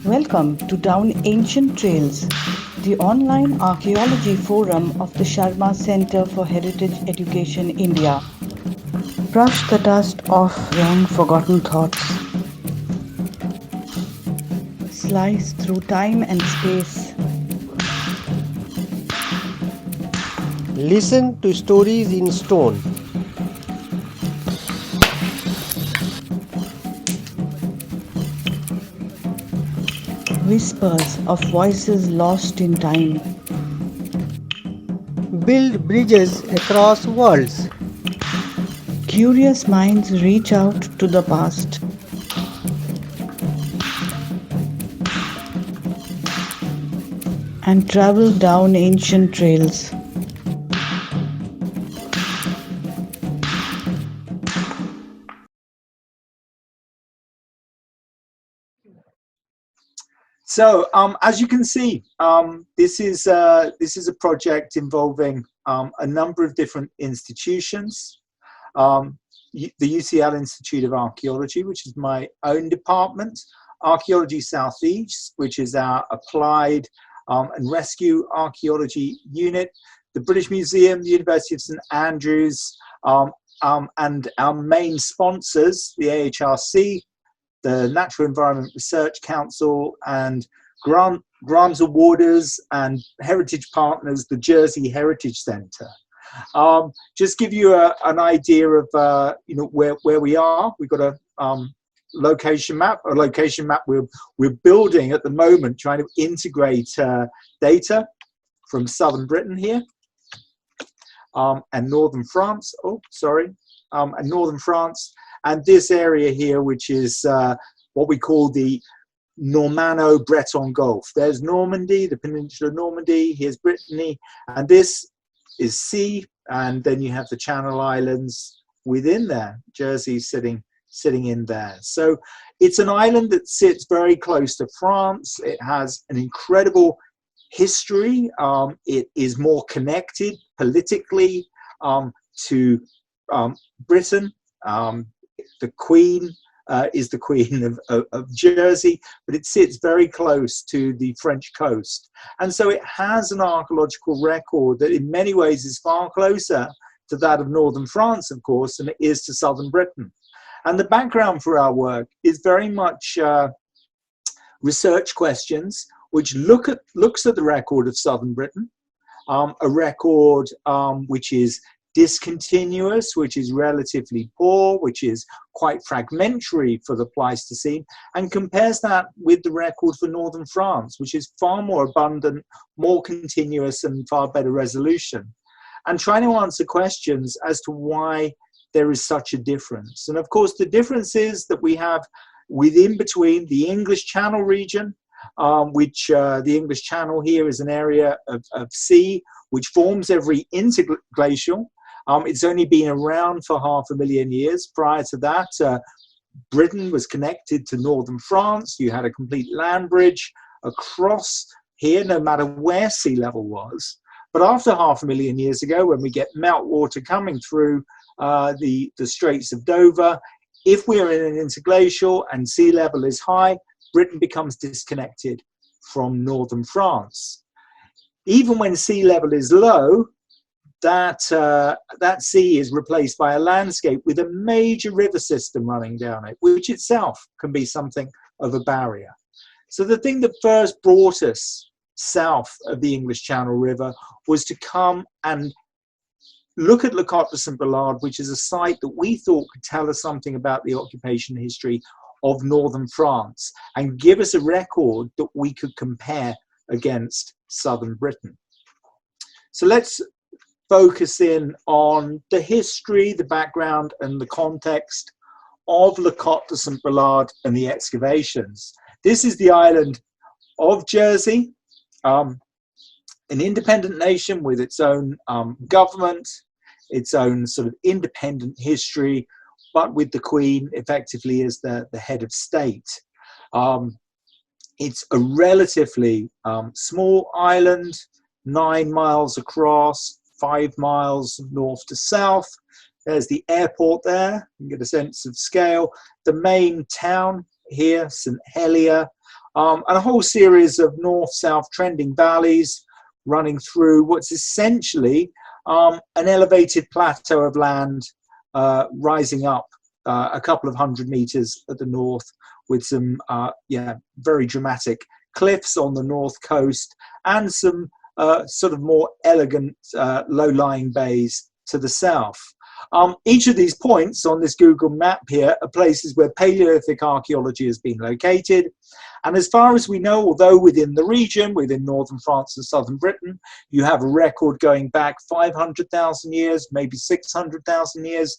Welcome to Down Ancient Trails, the online archaeology forum of the Sharma Center for Heritage Education, India. Brush the dust off long forgotten thoughts. Slice through time and space. Listen to stories in stone. Whispers of voices lost in time. Build bridges across worlds. Curious minds reach out to the past. And travel down ancient trails. So, as you can see, this is a project involving a number of different institutions. The UCL Institute of Archaeology, which is my own department, Archaeology Southeast, which is our applied and rescue archaeology unit, the British Museum, the University of St Andrews, and our main sponsors, the AHRC, the Natural Environment Research Council, and grants awarders and heritage partners, the Jersey Heritage Centre. Just give you an idea of where we are. We've got a location map we're building at the moment, trying to integrate data from southern Britain here and northern France. And northern France. And this area here, which is what we call the Normanno-Breton Gulf. There's Normandy, the peninsula of Normandy, here's Brittany, and this is sea, and then you have the Channel Islands within there, Jersey sitting in there. So it's an island that sits very close to France. It has an incredible history. It is more connected politically to Britain. The Queen is the Queen of Jersey, but it sits very close to the French coast. And so it has an archaeological record that in many ways is far closer to that of northern France, of course, than it is to southern Britain. And the background for our work is very much research questions, which looks at the record of southern Britain, a record which is discontinuous, which is relatively poor, which is quite fragmentary for the Pleistocene, and compares that with the record for northern France, which is far more abundant, more continuous, and far better resolution. And trying to answer questions as to why there is such a difference. And of course, the difference is that we have within between the English Channel region, which the English Channel here is an area of sea which forms every interglacial. It's only been around for 500,000 years. Prior to that, Britain was connected to northern France. You had a complete land bridge across here, no matter where sea level was. But after 500,000 years ago, when we get meltwater coming through the Straits of Dover, if we're in an interglacial and sea level is high, Britain becomes disconnected from northern France. Even when sea level is low, that sea is replaced by a landscape with a major river system running down it, which itself can be something of a barrier. So the thing that first brought us south of the English Channel River was to come and look at Cotte de St Brelade, which is a site that we thought could tell us something about the occupation history of northern France and give us a record that we could compare against southern Britain. So let's focus in on the history, the background, and the context of Cotte de St Brelade and the excavations. This is the island of Jersey, an independent nation with its own government, its own sort of independent history, but with the Queen effectively as the head of state. It's a relatively small island, 9 miles across, 5 miles north to south. There's the airport there. You can get a sense of scale. The main town here, St Helier, and a whole series of north-south trending valleys running through what's essentially an elevated plateau of land rising up a couple of 100 meters at the north, with some very dramatic cliffs on the north coast and some sort of more elegant low-lying bays to the south. Each of these points on this Google map here are places where Paleolithic archaeology has been located. And as far as we know, although within the region, within northern France and southern Britain, you have a record going back 500,000 years, maybe 600,000 years.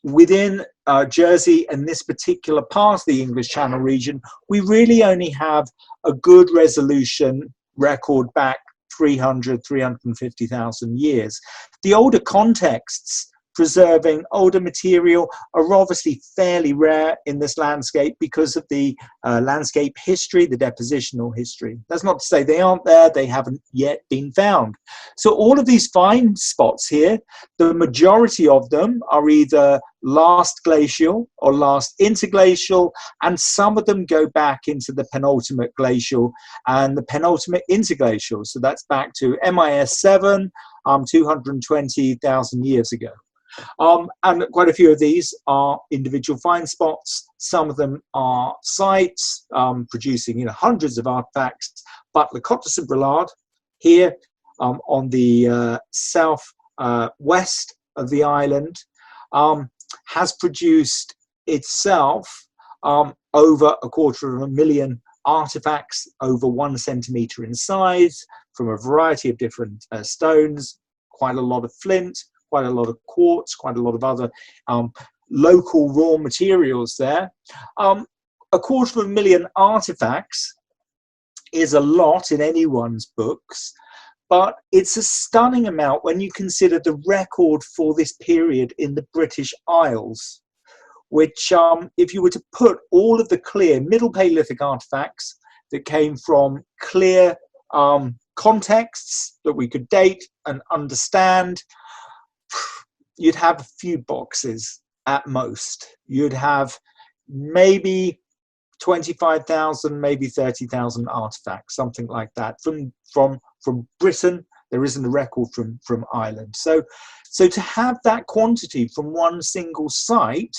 Within Jersey and this particular part of the English Channel region, we really only have a good resolution record back 350,000 years. The older contexts preserving older material are obviously fairly rare in this landscape because of the landscape history, the depositional history. That's not to say they aren't there, they haven't yet been found. So all of these find spots here, the majority of them are either last glacial or last interglacial, and some of them go back into the penultimate glacial and the penultimate interglacial. So that's back to MIS 7, 220,000 years ago. And quite a few of these are individual find spots. Some of them are sites producing hundreds of artifacts. But the Cotte de St Brelade here on the south west of the island has produced itself over 250,000 artifacts, over 1 centimetre in size, from a variety of different stones, quite a lot of flint, quite a lot of quartz, quite a lot of other local raw materials there. 250,000 artifacts is a lot in anyone's books, but it's a stunning amount when you consider the record for this period in the British Isles, which if you were to put all of the clear Middle Paleolithic artifacts that came from clear contexts that we could date and understand, you'd have a few boxes at most. You'd have maybe 25,000, maybe 30,000 artifacts, something like that. From Britain, there isn't a record from Ireland. So to have that quantity from one single site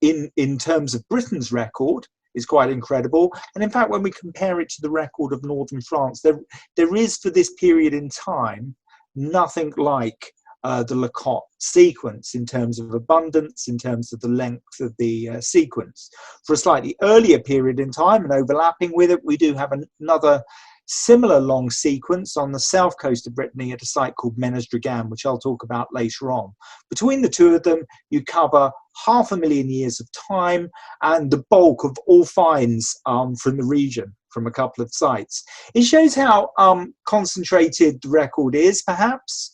in terms of Britain's record is quite incredible. And in fact, when we compare it to the record of northern France, there is, for this period in time, nothing like the Lecotte sequence in terms of abundance, in terms of the length of the sequence. For a slightly earlier period in time and overlapping with it, we do have another similar long sequence on the south coast of Brittany at a site called Menez-Dragan, which I'll talk about later on. Between the two of them, you cover 500,000 years of time and the bulk of all finds from the region, from a couple of sites. It shows how concentrated the record is, perhaps.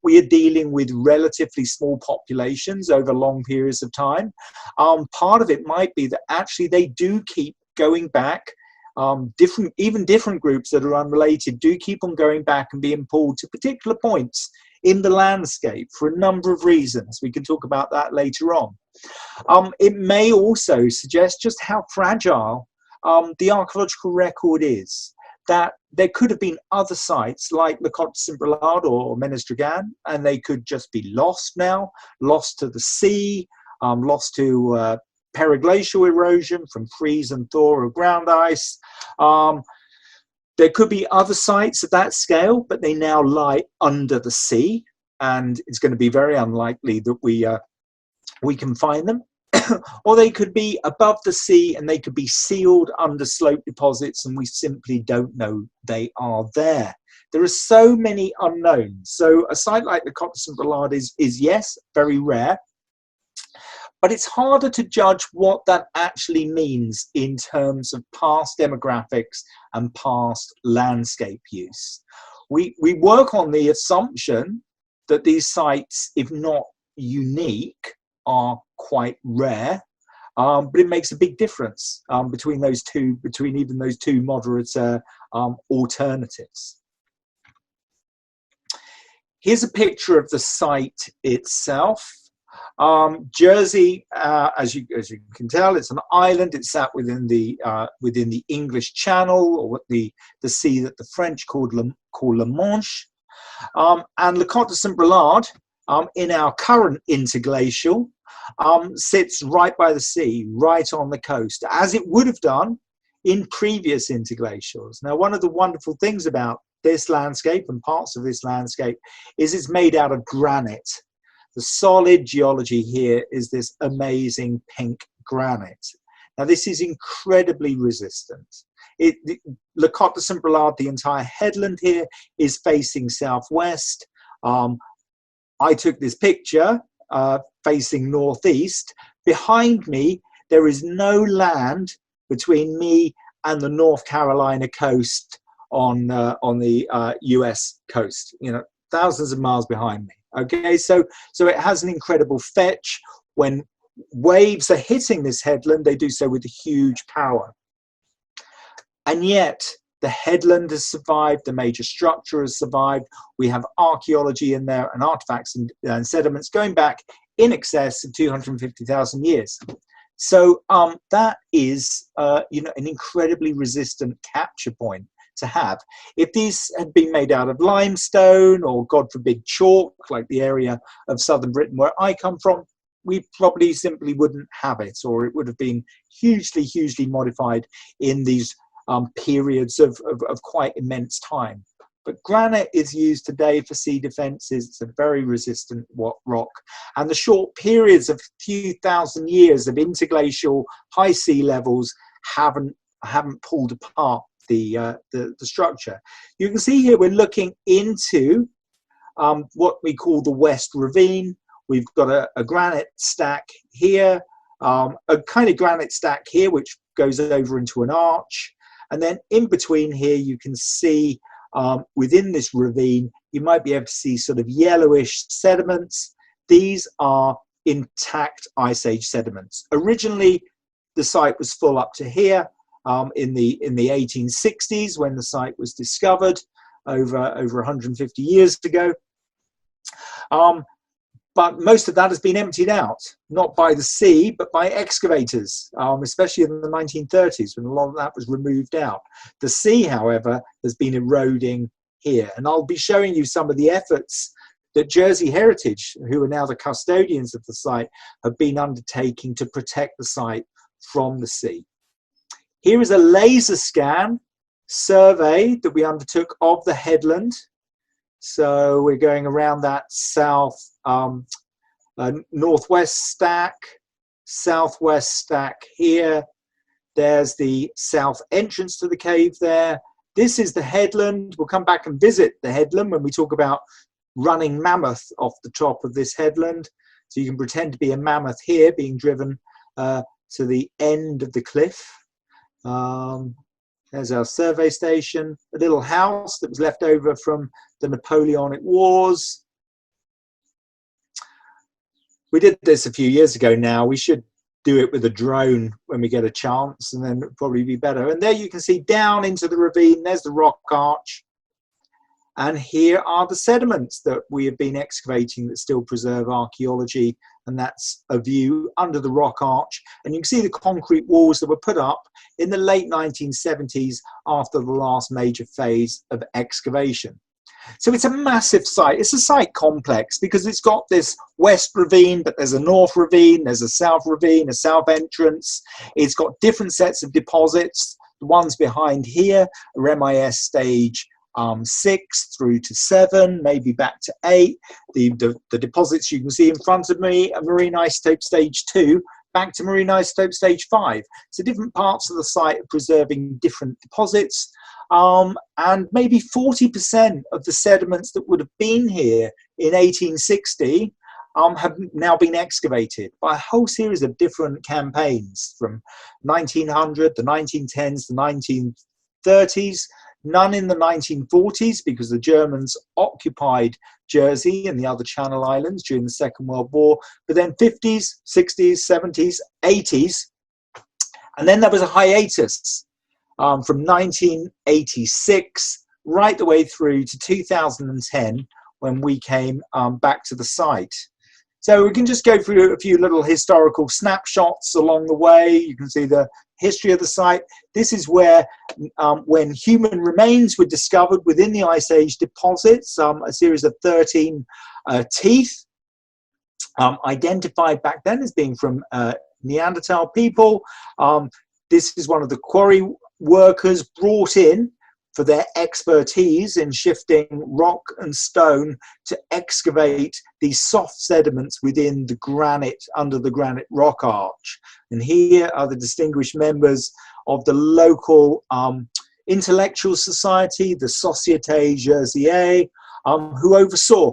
We are dealing with relatively small populations over long periods of time. Part of it might be that actually they do keep going back. Different groups that are unrelated do keep on going back and being pulled to particular points in the landscape for a number of reasons. We can talk about that later on. It may also suggest just how fragile the archaeological record is, that there could have been other sites like the Cotte de St Brelade or Menez-Dragan, and they could just be lost now, lost to the sea, lost to periglacial erosion from freeze and thaw or ground ice. There could be other sites at that scale, but they now lie under the sea, and it's going to be very unlikely that we can find them. Or they could be above the sea and they could be sealed under slope deposits, and we simply don't know they are there. There are so many unknowns. So a site like the Cotte de St Brelade is yes, very rare, but it's harder to judge what that actually means in terms of past demographics and past landscape use. We work on the assumption that these sites, if not unique, are quite rare, but it makes a big difference between even those two moderate alternatives. Here's a picture of the site itself. Jersey, as you can tell, it's an island. It's sat within the English Channel, or what the sea that the French call La Manche. And Le Cotte de St Brelade, in our current interglacial, sits right by the sea, right on the coast, as it would have done in previous interglacials. Now, one of the wonderful things about this landscape and parts of this landscape is it's made out of granite. The solid geology here is this amazing pink granite. Now, this is incredibly resistant. Le Cotte de St Brelade, the entire headland here, is facing southwest. I took this picture facing northeast. Behind me, there is no land between me and the North Carolina coast on the US coast. You know, thousands of miles behind me. Okay, so it has an incredible fetch. When waves are hitting this headland, they do so with a huge power. And yet, the headland has survived, the major structure has survived. We have archaeology in there and artifacts and sediments going back in excess of 250,000 years. So that is, you know, an incredibly resistant capture point to have. If these had been made out of limestone or, God forbid, chalk, like the area of southern Britain where I come from, we probably simply wouldn't have it, or it would have been hugely, hugely modified in these periods of quite immense time. But granite is used today for sea defences. It's a very resistant rock. And the short periods of few thousand years of interglacial high sea levels haven't pulled apart the structure. You can see here we're looking into what we call the West Ravine. We've got a granite stack here, a kind of granite stack here, which goes over into an arch. And then in between here, you can see within this ravine, you might be able to see sort of yellowish sediments. These are intact Ice Age sediments. Originally, the site was full up to here in the 1860s when the site was discovered over 150 years ago. But most of that has been emptied out, not by the sea, but by excavators, especially in the 1930s when a lot of that was removed out. The sea, however, has been eroding here. And I'll be showing you some of the efforts that Jersey Heritage, who are now the custodians of the site, have been undertaking to protect the site from the sea. Here is a laser scan survey that we undertook of the headland. So we're going around that northwest stack, southwest stack here. There's the south entrance to the cave there. This is the headland. We'll come back and visit the headland when we talk about running mammoth off the top of this headland. So you can pretend to be a mammoth here being driven to the end of the cliff. There's our survey station, a little house that was left over from the Napoleonic Wars. We did this a few years ago now. We should do it with a drone when we get a chance, and then it'll probably be better. And there you can see down into the ravine, there's the rock arch. And here are the sediments that we have been excavating that still preserve archaeology. And that's a view under the rock arch. And you can see the concrete walls that were put up in the late 1970s after the last major phase of excavation. So it's a massive site. It's a site complex because it's got this west ravine, but there's a north ravine, there's a south ravine, a south entrance. It's got different sets of deposits. The ones behind here are MIS stage 6 through to 7, maybe back to 8. The deposits you can see in front of me are marine isotope stage 2, back to marine isotope stage 5. So different parts of the site are preserving different deposits, and maybe 40% of the sediments that would have been here in 1860 have now been excavated by a whole series of different campaigns from 1900, the 1910s, the 1930s. None in the 1940s because the Germans occupied Jersey and the other Channel Islands during the Second World War, but then 50s, 60s, 70s, 80s, and then there was a hiatus from 1986 right the way through to 2010 when we came back to the site. So we can just go through a few little historical snapshots along the way. You can see the history of the site. This is where, when human remains were discovered within the Ice Age deposits, a series of 13 teeth identified back then as being from Neanderthal people. This is one of the quarry workers brought in for their expertise in shifting rock and stone to excavate these soft sediments within the granite, under the granite rock arch. And here are the distinguished members of the local intellectual society, the Société Jerseyée, who oversaw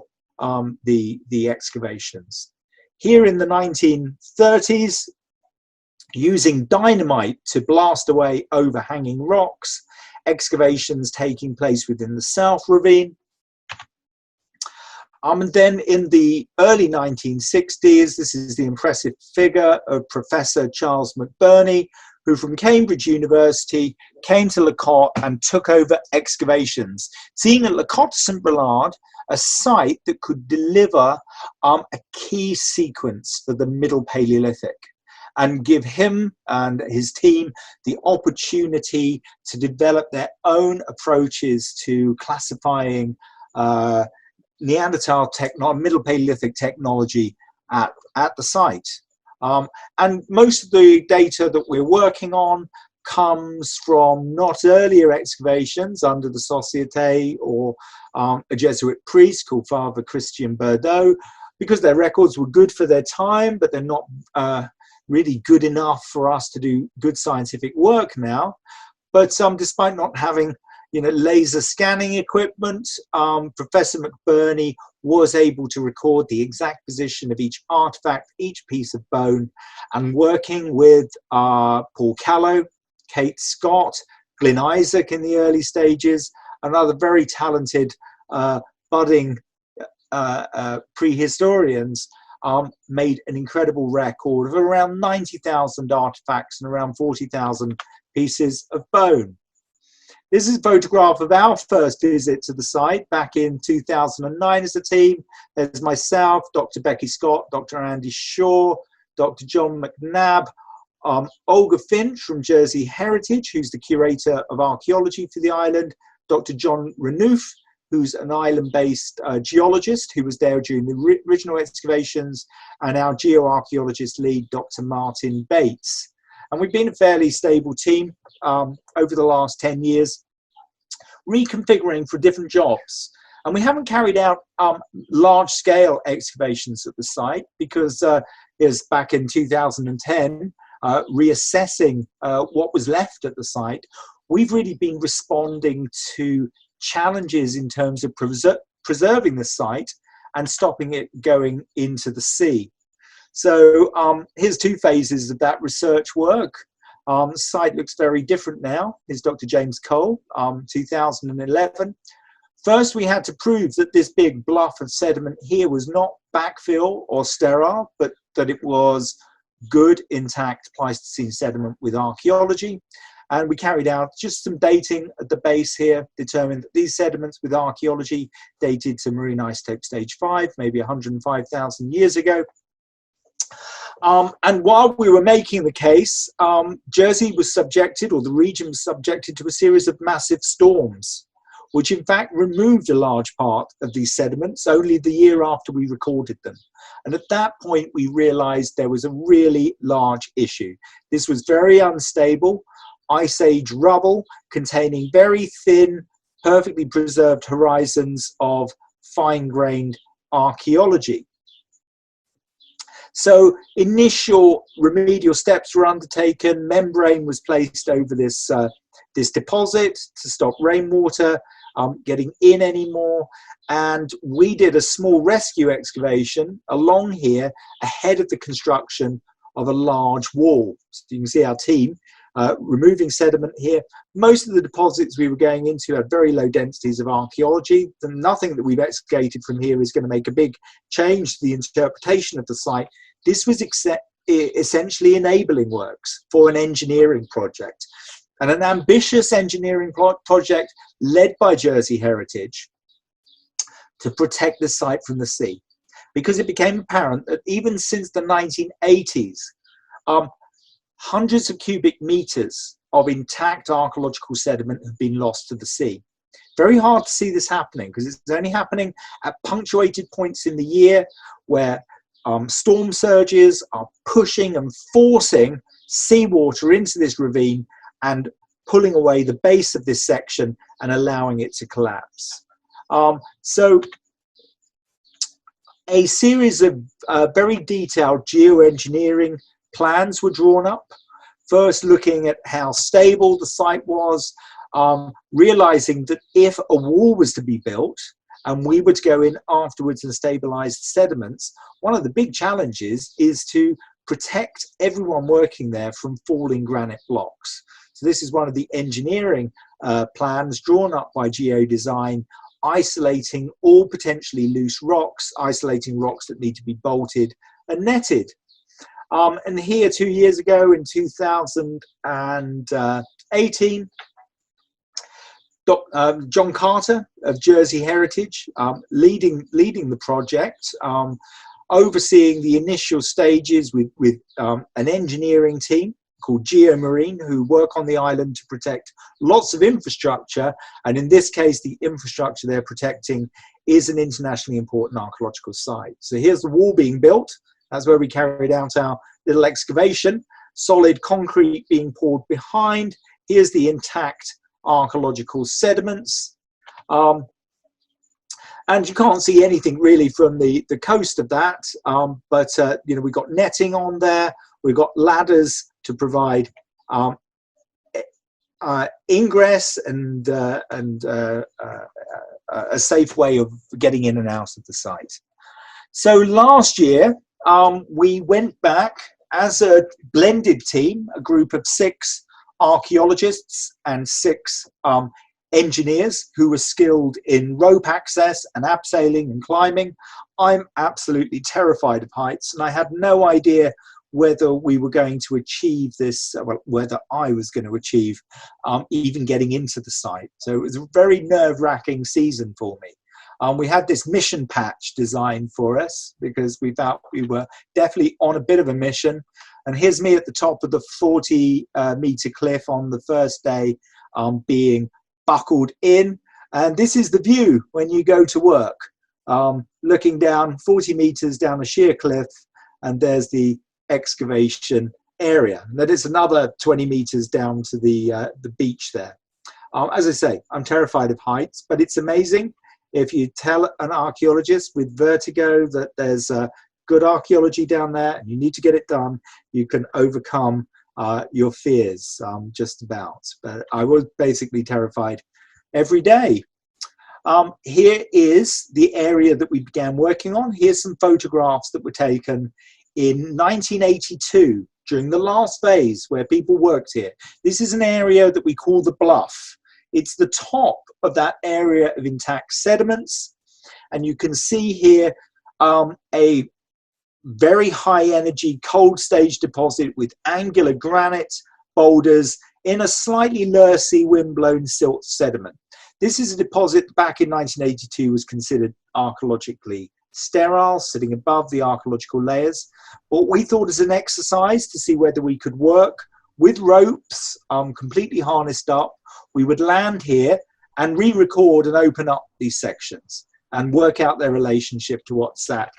the excavations. Here in the 1930s, using dynamite to blast away overhanging rocks, excavations taking place within the South Ravine. And then in the early 1960s, this is the impressive figure of Professor Charles McBurney, who from Cambridge University came to Cotte and took over excavations, seeing at Cotte de St Brelade a site that could deliver a key sequence for the Middle Paleolithic, and give him and his team the opportunity to develop their own approaches to classifying Neanderthal Middle Paleolithic technology at the site. And most of the data that we're working on comes from not earlier excavations under the Société or a Jesuit priest called Father Christian Bordeaux, because their records were good for their time, but they're not really good enough for us to do good scientific work now. But despite not having laser scanning equipment, Professor McBurney was able to record the exact position of each artifact, each piece of bone, and working with Paul Callow, Kate Scott, Glyn Isaac in the early stages, and other very talented budding prehistorians, made an incredible record of around 90,000 artifacts and around 40,000 pieces of bone. This is a photograph of our first visit to the site back in 2009 as a team. There's myself, Dr. Becky Scott, Dr. Andy Shaw, Dr. John McNabb, Olga Finch from Jersey Heritage, who's the curator of archaeology for the island, Dr. John Renouf, who's an island-based geologist who was there during the original excavations, and our geoarchaeologist lead, Dr. Martin Bates. And we've been a fairly stable team over the last 10 years, reconfiguring for different jobs. And we haven't carried out large-scale excavations at the site because it was back in 2010, reassessing what was left at the site. We've really been responding to challenges in terms of preserving the site and stopping it going into the sea. So here's two phases of that research work. The site looks very different now. Here's Dr. James Cole, 2011. First, we had to prove that this big bluff of sediment here was not backfill or sterile, but that it was good, intact Pleistocene sediment with archaeology. And we carried out just some dating at the base here, determined that these sediments with archaeology dated to marine isotope stage 5, maybe 105,000 years ago. And while we were making the case, Jersey was subjected, or the region was subjected to a series of massive storms, which in fact removed a large part of these sediments only the year after we recorded them. And at that point, we realized there was a really large issue. This was very unstable, Ice Age rubble containing very thin, perfectly preserved horizons of fine-grained archaeology. So initial remedial steps were undertaken. Membrane was placed over this deposit to stop rainwater getting in anymore. And we did a small rescue excavation along here ahead of the construction of a large wall. So you can see our team removing sediment here. Most of the deposits we were going into had very low densities of archaeology. And nothing that we've excavated from here is going to make a big change to the interpretation of the site. This was essentially enabling works for an engineering project, and an ambitious engineering project led by Jersey Heritage to protect the site from the sea. because it became apparent that even since the 1980s, hundreds of cubic meters of intact archaeological sediment have been lost to the sea. Very hard to see this happening because it's only happening at punctuated points in the year where storm surges are pushing and forcing seawater into this ravine and pulling away the base of this section and allowing it to collapse. So a series of very detailed geoengineering plans were drawn up, first looking at how stable the site was, realizing that if a wall was to be built and we were to go in afterwards and stabilize the sediments, one of the big challenges is to protect everyone working there from falling granite blocks. So this is one of the engineering plans drawn up by Geodesign, isolating all potentially loose rocks, isolating rocks that need to be bolted and netted. And here 2 years ago in 2018, John Carter of Jersey Heritage, leading the project, overseeing the initial stages with an engineering team called Geomarine, who work on the island to protect lots of infrastructure. And in this case, the infrastructure they're protecting is an internationally important archaeological site. So here's the wall being built. That's where we carried out our little excavation. Solid concrete being poured behind. Here's the intact archaeological sediments. And you can't see anything really from the coast of that, but you know, we've got netting on there. We've got ladders to provide ingress and a safe way of getting in and out of the site. So last year, we went back as a blended team, a group of 6 archaeologists and 6 engineers who were skilled in rope access and abseiling and climbing. I'm absolutely terrified of heights, and I had no idea whether we were going to achieve this, well, whether I was going to achieve even getting into the site. So it was a very nerve-wracking season for me. We had this mission patch designed for us because we thought we were definitely on a bit of a mission. And here's me at the top of the 40-meter cliff on the first day, being buckled in. And this is the view when you go to work, looking down 40 meters down a sheer cliff, and there's the excavation area. And that is another 20 meters down to the beach there. As I say, I'm terrified of heights, but it's amazing. If you tell an archaeologist with vertigo that there's good archaeology down there and you need to get it done, you can overcome your fears, just about. But I was basically terrified every day. Here is the area that we began working on. Here's some photographs that were taken in 1982 during the last phase where people worked here. This is an area that we call the Bluff. It's the top of that area of intact sediments, and you can see here a very high energy cold stage deposit with angular granite boulders in a slightly loessy windblown silt sediment. This is a deposit that back in 1982 was considered archaeologically sterile, sitting above the archaeological layers. But we thought as an exercise to see whether we could work with ropes completely harnessed up, we would land here and re-record and open up these sections and work out their relationship to what's sat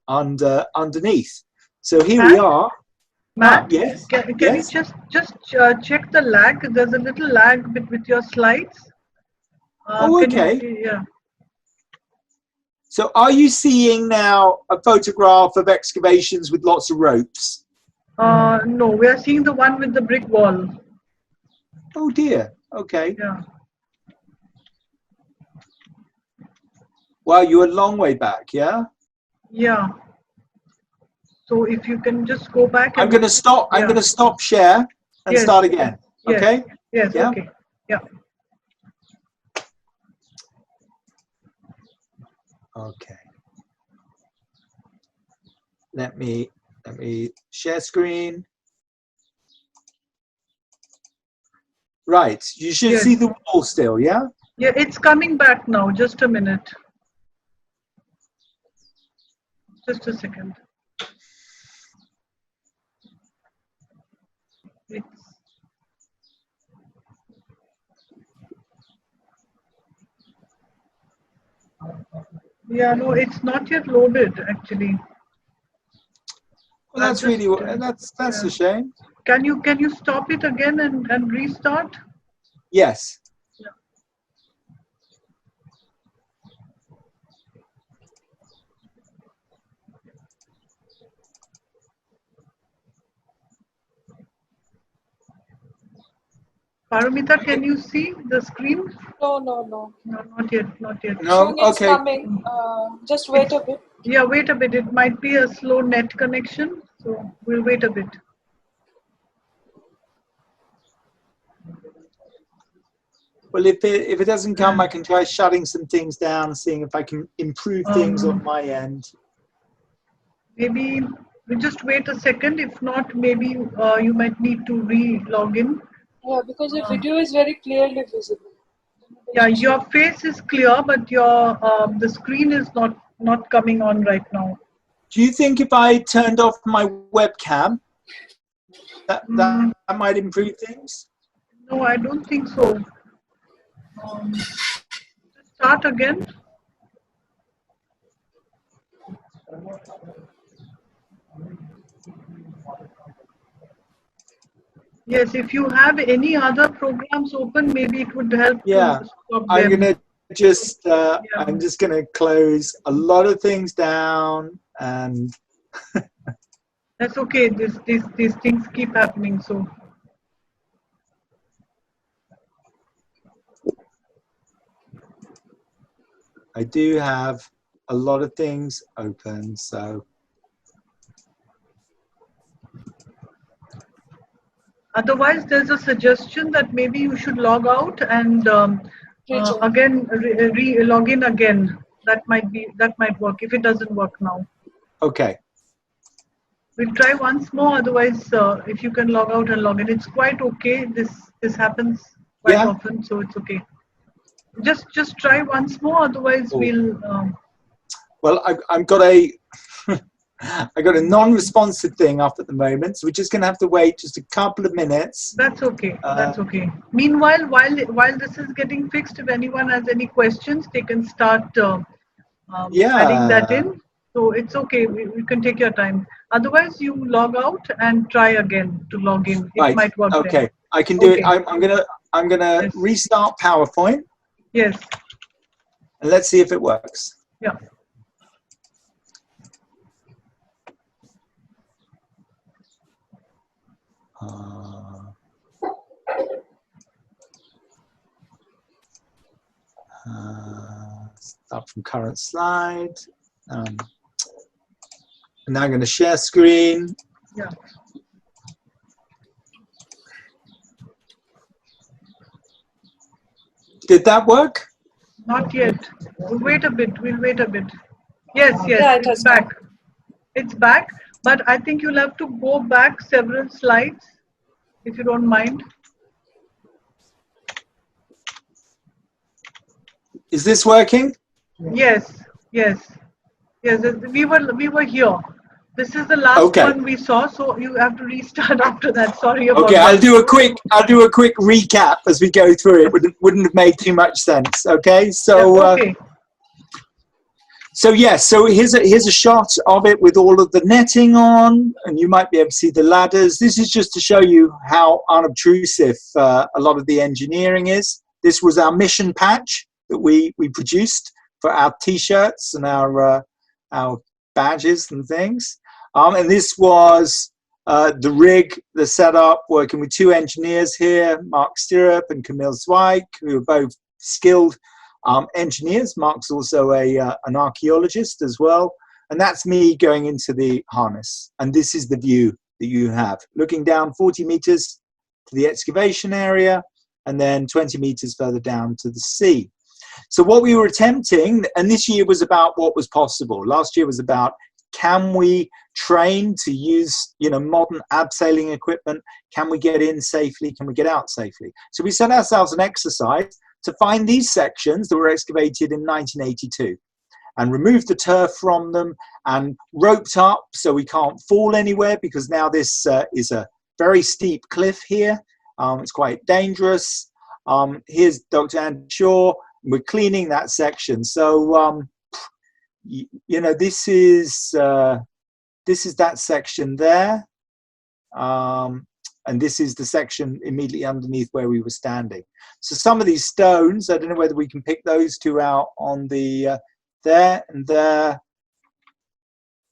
underneath. So here we are. Matt, yes. Can yes. you just check the lag? There's a little lag with your slides. Okay. Yeah. So are you seeing now a photograph of excavations with lots of ropes? No, we are seeing the one with the brick wall. Oh dear. Okay. Yeah. Well, you're a long way back, yeah? Yeah. So if you can just go back. I'm going to stop. I'm going to stop share and start again. Yes. Okay. Yes. Yeah? Okay. Yeah. Okay. Let me share screen. Right. You should see the wall still, yeah? Yeah, it's coming back now. Just a minute. Just a second. It's, yeah, no, it's not yet loaded actually. Well, that's just, really that's yeah. a shame. Can you stop it again and restart? Yes. Yeah. Paramita, can you see the screen? No, no, no. No, not yet, not yet. No. Soon it's Okay. coming. Just wait a bit. Yeah, wait a bit. It might be a slow net connection, so we'll wait a bit. Well, if it doesn't come, I can try shutting some things down and seeing if I can improve things on my end. Maybe we just wait a second. If not, maybe you might need to re-log in. Yeah, because the video is very clearly visible. Yeah, your face is clear, but your the screen is not coming on right now. Do you think if I turned off my webcam, that might improve things? No, I don't think so. Start again. Yes, if you have any other programs open, maybe it would help. Yeah, to stop I'm them. gonna just I'm just gonna close a lot of things down, and That's okay. These things keep happening. So I do have a lot of things open. So otherwise, there's a suggestion that maybe you should log out and again log in again. That might work if it doesn't work now. okay. We'll try once more. Otherwise, if you can log out and log in, it's quite okay. This happens quite often, so it's okay. Just try once more. Otherwise, we'll. Well, I've got a I got a non-responsive thing up at the moment, so we're just gonna have to wait just a couple of minutes. That's okay. That's okay. Meanwhile, while this is getting fixed, if anyone has any questions, they can start adding that in. So it's okay. We can take your time. Otherwise, you log out and try again to log in. It might work. Okay, then. I can do it. I'm gonna restart PowerPoint. Yes. And let's see if it works. Yeah. Start from current slide. And now I'm going to share screen. Yeah. Did that work? Not yet. We'll wait a bit. We'll wait a bit. Yes, Yeah, it's back. It's back, but I think you'll have to go back several slides, if you don't mind. Is this working? Yes, yes, yes. We were here. This is the last one we saw, so you have to restart after that. Sorry about that. I'll do a quick recap as we go through it. Wouldn't have made too much sense. Okay, so so here's a shot of it with all of the netting on, and you might be able to see the ladders. This is just to show you how unobtrusive a lot of the engineering is. This was our mission patch that we produced for our T-shirts and our badges and things. And this was the rig, the setup, working with two engineers here, Mark Stirrup and Camille Zweig, who are both skilled engineers. Mark's also an archaeologist as well. And that's me going into the harness. And this is the view that you have, looking down 40 meters to the excavation area, and then 20 meters further down to the sea. So what we were attempting, and this year was about what was possible. Last year was about, can we train to use modern abseiling equipment? Can we get in safely? Can we get out safely? So we set ourselves an exercise to find these sections that were excavated in 1982. and removed the turf from them and roped up so we can't fall anywhere, because now this is a very steep cliff here. It's quite dangerous. Here's Dr. Andy Shaw. We're cleaning that section. So, you know, this is that section there. And this is the section immediately underneath where we were standing. So some of these stones, I don't know whether we can pick those two out on the there and there,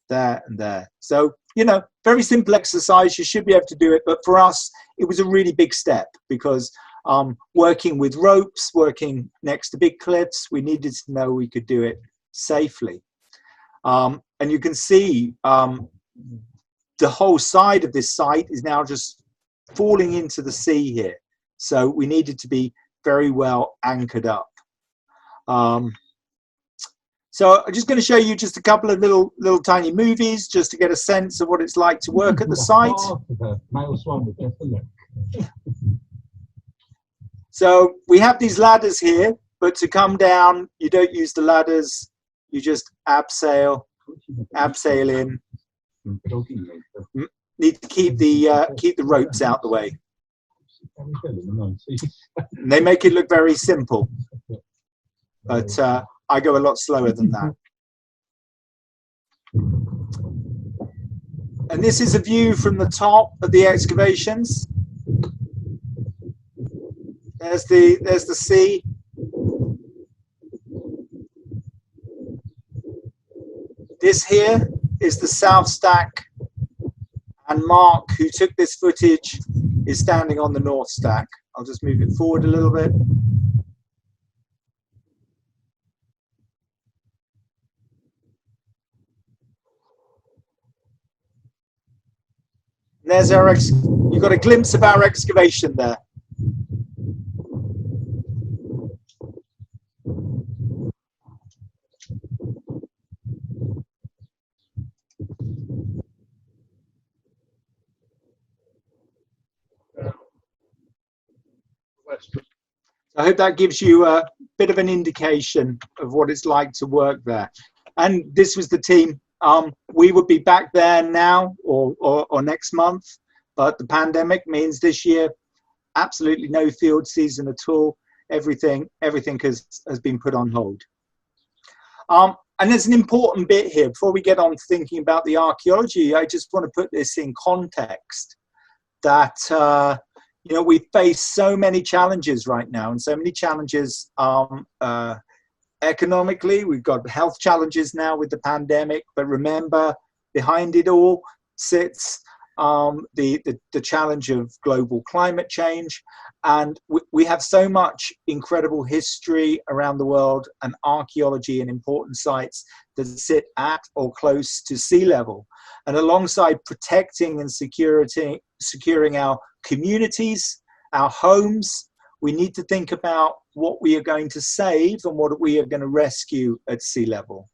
there and there. So, you know, very simple exercise. You should be able to do it. But for us, it was a really big step, because working with ropes, working next to big cliffs, we needed to know we could do it safely. And you can see the whole side of this site is now just falling into the sea here. So we needed to be very well anchored up. So I'm just going to show you just a couple of little tiny movies just to get a sense of what it's like to work at the site. So we have these ladders here, but to come down, you don't use the ladders. You just abseil in. Need to keep the ropes out the way. And they make it look very simple, but I go a lot slower than that. And this is a view from the top of the excavations. There's the sea. This here is the South Stack, and Mark, who took this footage, is standing on the North Stack. I'll just move it forward a little bit. There's our you got a glimpse of our excavation there. I hope that gives you a bit of an indication of what it's like to work there. And this was the team. We would be back there now or next month, but the pandemic means this year absolutely no field season at all. Everything has been put on hold. And there's an important bit here before we get on thinking about the archaeology. I just want to put this in context that you know, we face so many challenges right now, and so many challenges economically. We've got health challenges now with the pandemic, but remember, behind it all sits the challenge of global climate change. And we have so much incredible history around the world and archaeology and important sites that sit at or close to sea level. And alongside protecting and securing our communities, our homes, we need to think about what we are going to save and what we are going to rescue at sea level.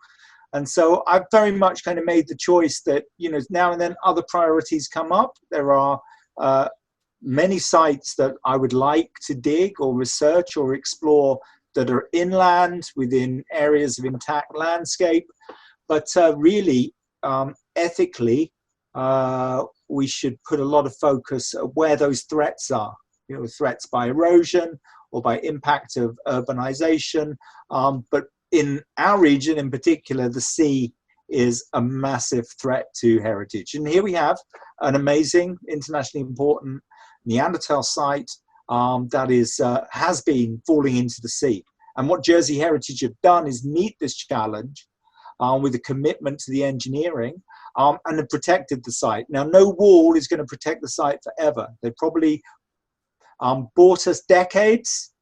And so I've very much kind of made the choice that, you know, now and then other priorities come up. There are many sites that I would like to dig or research or explore that are inland within areas of intact landscape. But really, ethically, we should put a lot of focus at where those threats are. You know, threats by erosion or by impact of urbanization. But in our region in particular, the sea is a massive threat to heritage. And here we have an amazing, internationally important Neanderthal site that has been falling into the sea. And what Jersey Heritage have done is meet this challenge with a commitment to the engineering and have protected the site. Now, no wall is going to protect the site forever. They probably bought us decades,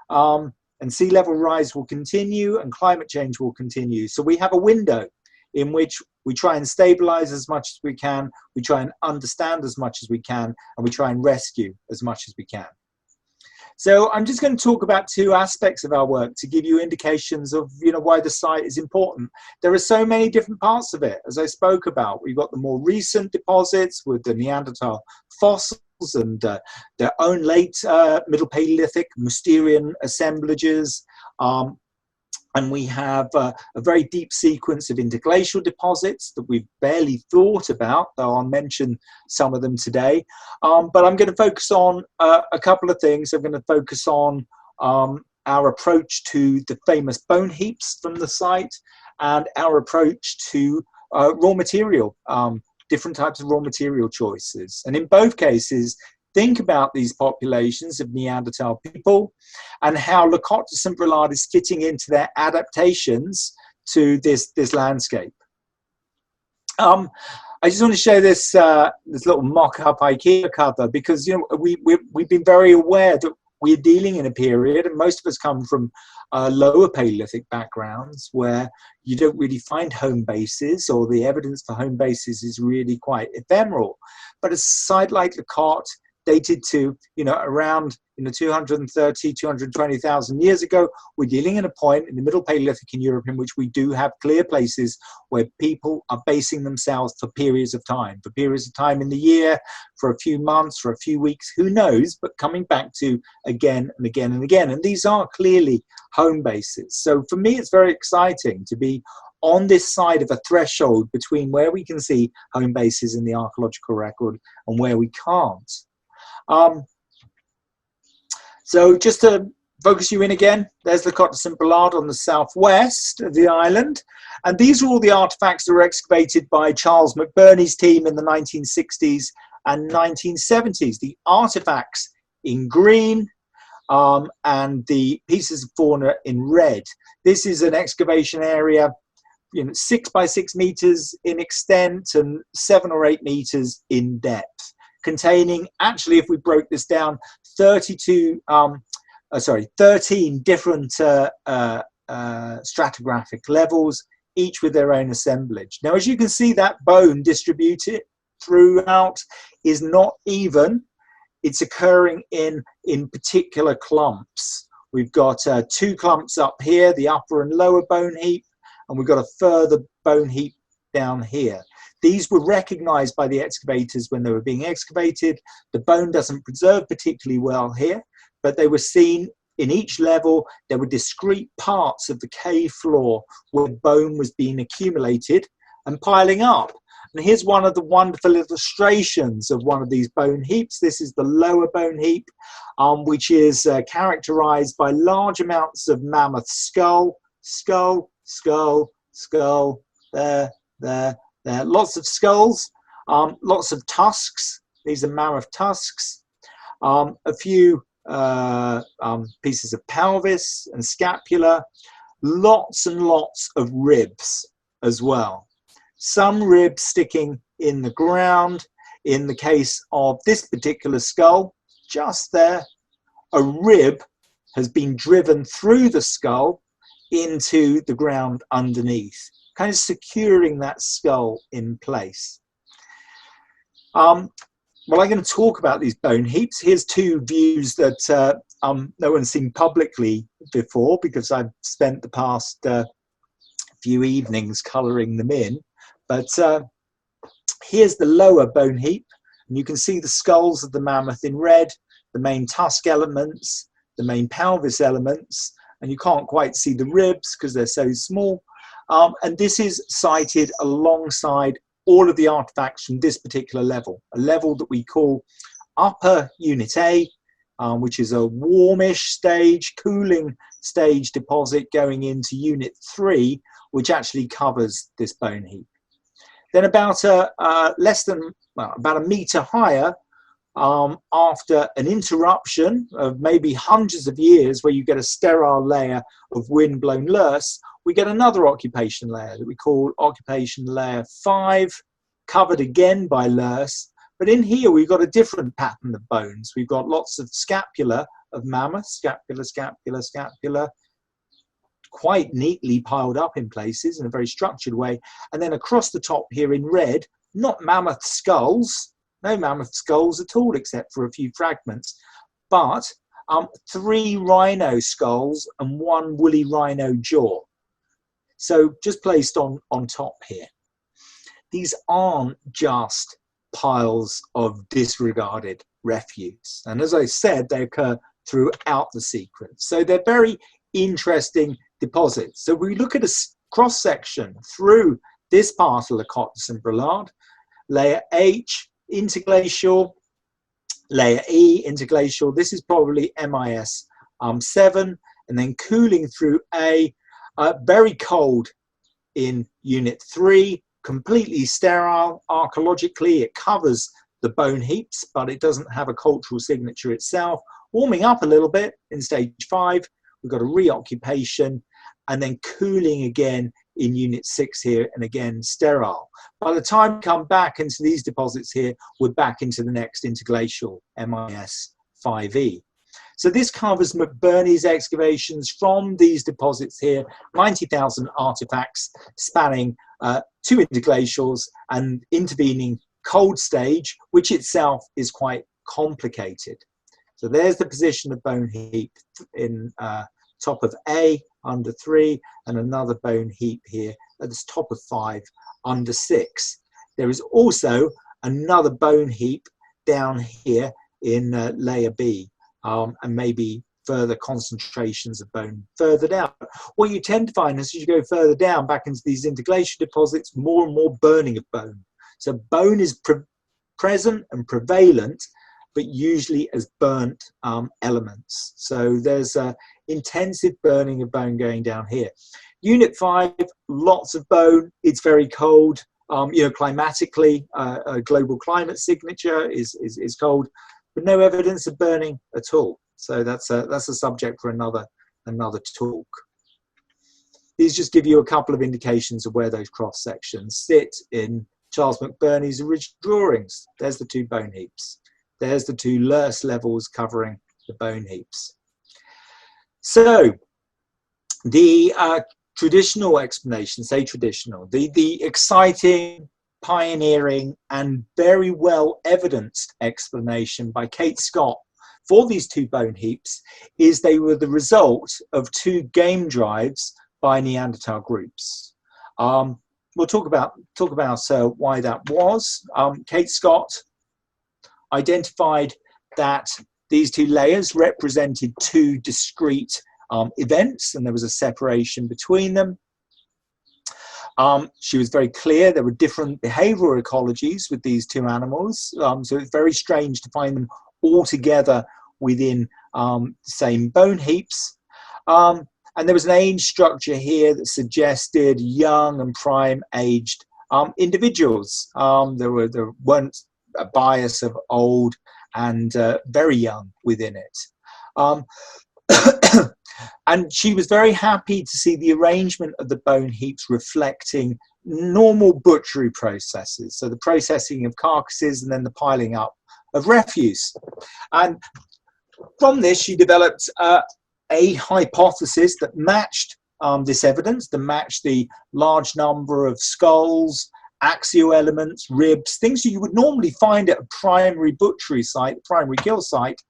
and sea level rise will continue and climate change will continue. So we have a window in which we try and stabilize as much as we can, we try and understand as much as we can, and we try and rescue as much as we can. So I'm just going to talk about two aspects of our work to give you indications of, you know, why the site is important. There are so many different parts of it, as I spoke about. We've got the more recent deposits with the Neanderthal fossils and their own late Middle Paleolithic Mousterian assemblages. And we have a very deep sequence of interglacial deposits that we've barely thought about, though I'll mention some of them today. But I'm going to focus on a couple of things. I'm going to focus on our approach to the famous bone heaps from the site and our approach to raw material, different types of raw material choices. And in both cases, think about these populations of Neanderthal people and how the Cotte de St Brelade is fitting into their adaptations to this landscape. I just want to show this this little mock-up IKEA cover because we've been very aware that we're dealing in a period, and most of us come from lower Paleolithic backgrounds where you don't really find home bases, or the evidence for home bases is really quite ephemeral. But a site like the Cotte, dated to around 230, 220,000 years ago, we're dealing in a point in the Middle Paleolithic in Europe in which we do have clear places where people are basing themselves for periods of time in the year, for a few months, for a few weeks, who knows, but coming back to again and again and again. And these are clearly home bases. So for me, it's very exciting to be on this side of a threshold between where we can see home bases in the archaeological record and where we can't. So just to focus you in again, there's the Cotte de St Brelade on the southwest of the island. And these are all the artifacts that were excavated by Charles McBurney's team in the 1960s and 1970s. The artifacts in green and the pieces of fauna in red. This is an excavation area 6 by 6 meters in extent and 7 or 8 meters in depth, containing, actually, if we broke this down, 13 different stratigraphic levels, each with their own assemblage. Now, as you can see, that bone distributed throughout is not even. It's occurring in particular clumps. We've got 2 clumps up here, the upper and lower bone heap, and we've got a further bone heap down here. These were recognized by the excavators when they were being excavated. The bone doesn't preserve particularly well here, but they were seen in each level. There were discrete parts of the cave floor where bone was being accumulated and piling up. And here's one of the wonderful illustrations of one of these bone heaps. This is the lower bone heap, which is characterized by large amounts of mammoth skull, there. Lots of skulls, lots of tusks. These are mammoth tusks. A few pieces of pelvis and scapula. Lots and lots of ribs as well. Some ribs sticking in the ground. In the case of this particular skull, just there, a rib has been driven through the skull into the ground underneath, kind of securing that skull in place. Well, I'm going to talk about these bone heaps. Here's 2 views that no one's seen publicly before, because I've spent the past few evenings colouring them in. But here's the lower bone heap, and you can see the skulls of the mammoth in red, the main tusk elements, the main pelvis elements, and you can't quite see the ribs because they're so small. And this is sited alongside all of the artifacts from this particular level, a level that we call Upper Unit A, which is a warmish stage, cooling stage deposit going into Unit 3, which actually covers this bone heap. Then about about a metre higher, after an interruption of maybe hundreds of years where you get a sterile layer of wind-blown loess, we get another occupation layer that we call occupation layer 5, covered again by loess. But in here we've got a different pattern of bones. We've got lots of scapula of mammoth, scapula, quite neatly piled up in places in a very structured way. And then across the top here in red, not mammoth skulls, no mammoth skulls at all except for a few fragments, but 3 rhino skulls and 1 woolly rhino jaw. So just placed on top here. These aren't just piles of disregarded refuse. And as I said, they occur throughout the sequence. So they're very interesting deposits. So we look at a cross-section through this part of the Cotte de St Brelade, layer H, interglacial, layer E, interglacial. This is probably MIS 7, and then cooling through A, very cold in unit 3, completely sterile. Archaeologically, it covers the bone heaps, but it doesn't have a cultural signature itself. Warming up a little bit in stage 5, we've got a reoccupation, and then cooling again in unit 6 here, and again sterile. By the time we come back into these deposits here, we're back into the next interglacial, MIS 5E. So this covers McBurney's excavations from these deposits here, 90,000 artifacts spanning 2 interglacials and intervening cold stage, which itself is quite complicated. So there's the position of bone heap in top of A under 3, and another bone heap here at the top of 5 under 6. There is also another bone heap down here in layer B, and maybe further concentrations of bone further down. What you tend to find is as you go further down back into these interglacial deposits, more and more burning of bone. So bone is present and prevalent, but usually as burnt elements. So there's intensive burning of bone going down here. Unit 5, lots of bone. It's very cold. Climatically, a global climate signature is cold, but no evidence of burning at all. So that's a subject for another talk. These just give you a couple of indications of where those cross sections sit in Charles McBurney's original drawings. There's the 2 bone heaps. There's the 2 loess levels covering the bone heaps. So the traditional explanation, say traditional, the exciting, pioneering, and very well evidenced explanation by Kate Scott for these 2 bone heaps is they were the result of 2 game drives by Neanderthal groups. We'll talk about why that was. Kate Scott identified that these 2 layers represented 2 discrete events, and there was a separation between them. She was very clear there were different behavioral ecologies with these 2 animals, so it's very strange to find them all together within the same bone heaps. And there was an age structure here that suggested young and prime aged individuals. There weren't a bias of old and very young within it. And she was very happy to see the arrangement of the bone heaps reflecting normal butchery processes. So the processing of carcasses and then the piling up of refuse. And from this, she developed a hypothesis that matched this evidence, that matched the large number of skulls, axial elements, ribs, things you would normally find at a primary butchery site, primary kill site,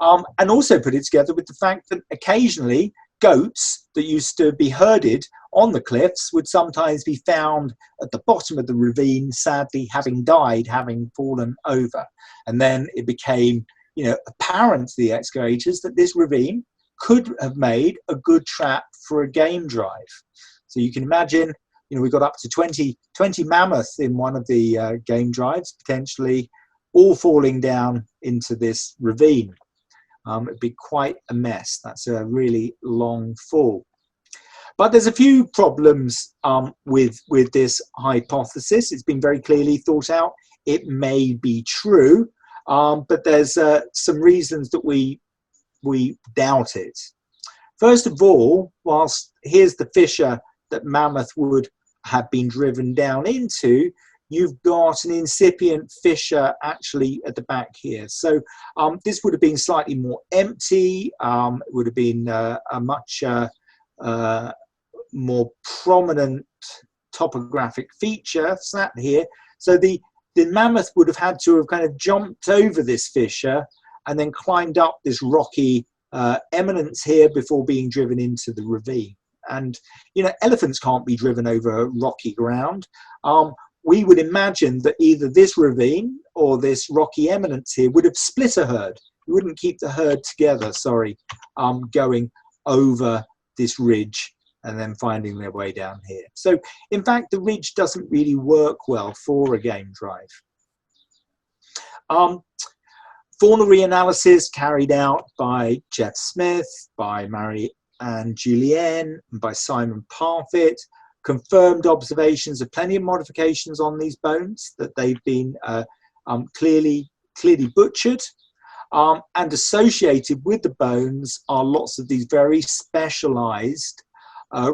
and also put it together with the fact that occasionally goats that used to be herded on the cliffs would sometimes be found at the bottom of the ravine, sadly having died, having fallen over. And then it became, apparent to the excavators that this ravine could have made a good trap for a game drive. So you can imagine, we got up to 20 mammoths in one of the game drives, potentially all falling down into this ravine. It'd be quite a mess. That's a really long fall. But there's a few problems with this hypothesis. It's been very clearly thought out. It may be true, but there's some reasons that we doubt it. First of all, whilst here's the fissure that mammoth would have been driven down into, you've got an incipient fissure actually at the back here. So this would have been slightly more empty. It would have been a much more prominent topographic feature sat here. So the mammoth would have had to have kind of jumped over this fissure and then climbed up this rocky eminence here before being driven into the ravine. And, elephants can't be driven over rocky ground. We would imagine that either this ravine or this rocky eminence here would have split a herd. You wouldn't keep the herd together, going over this ridge and then finding their way down here. So in fact, the ridge doesn't really work well for a game drive. Faunal reanalysis carried out by Jeff Smith, by Marie-Anne Julien, and by Simon Parfitt, confirmed observations of plenty of modifications on these bones, that they've been clearly butchered. And associated with the bones are lots of these very specialized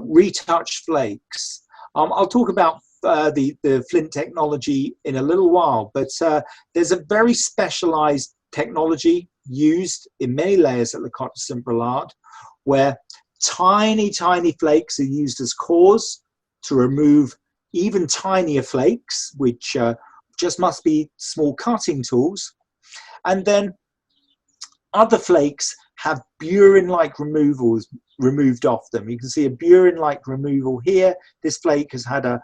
retouched flakes. I'll talk about the flint technology in a little while, but there's a very specialized technology used in many layers at the Cotte de St Brelade, where tiny flakes are used as cores to remove even tinier flakes, which just must be small cutting tools. And then other flakes have burin-like removals removed off them. You can see a burin-like removal here. This flake has had a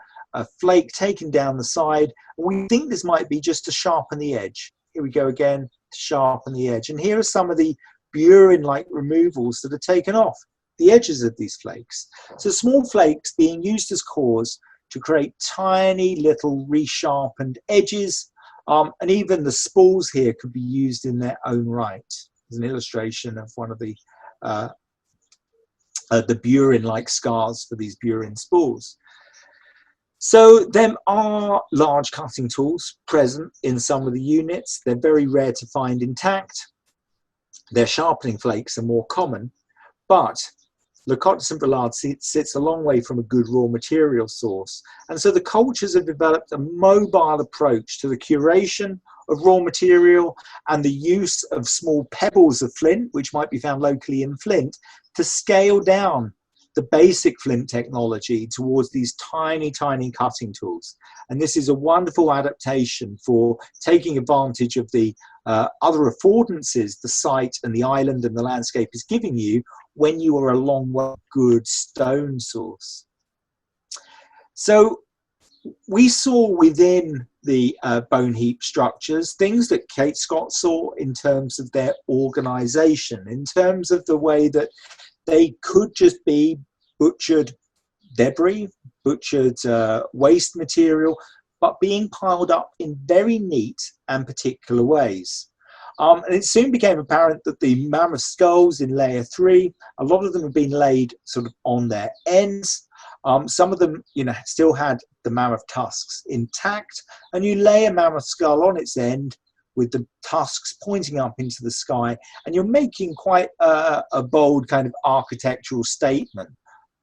flake taken down the side. We think this might be just to sharpen the edge. Here we go again, to sharpen the edge. And here are some of the burin-like removals that are taken off the edges of these flakes. So small flakes being used as cores to create tiny little resharpened edges. And even the spools here could be used in their own right. There's an illustration of one of the burin-like scars for these burin spools. So there are large cutting tools present in some of the units. They're very rare to find intact. Their sharpening flakes are more common, but the Cotte de St Brelade sits a long way from a good raw material source. And so the cultures have developed a mobile approach to the curation of raw material and the use of small pebbles of flint, which might be found locally in flint, to scale down the basic flint technology towards these tiny cutting tools. And this is a wonderful adaptation for taking advantage of the other affordances the site and the island and the landscape is giving you when you are along a good stone source. So we saw within the bone heap structures things that Kate Scott saw in terms of their organization, in terms of the way that they could just be butchered debris, butchered waste material, but being piled up in very neat and particular ways. And it soon became apparent that the mammoth skulls in layer 3, a lot of them have been laid sort of on their ends. Some of them, still had the mammoth tusks intact, and you lay a mammoth skull on its end with the tusks pointing up into the sky, and you're making quite a bold kind of architectural statement.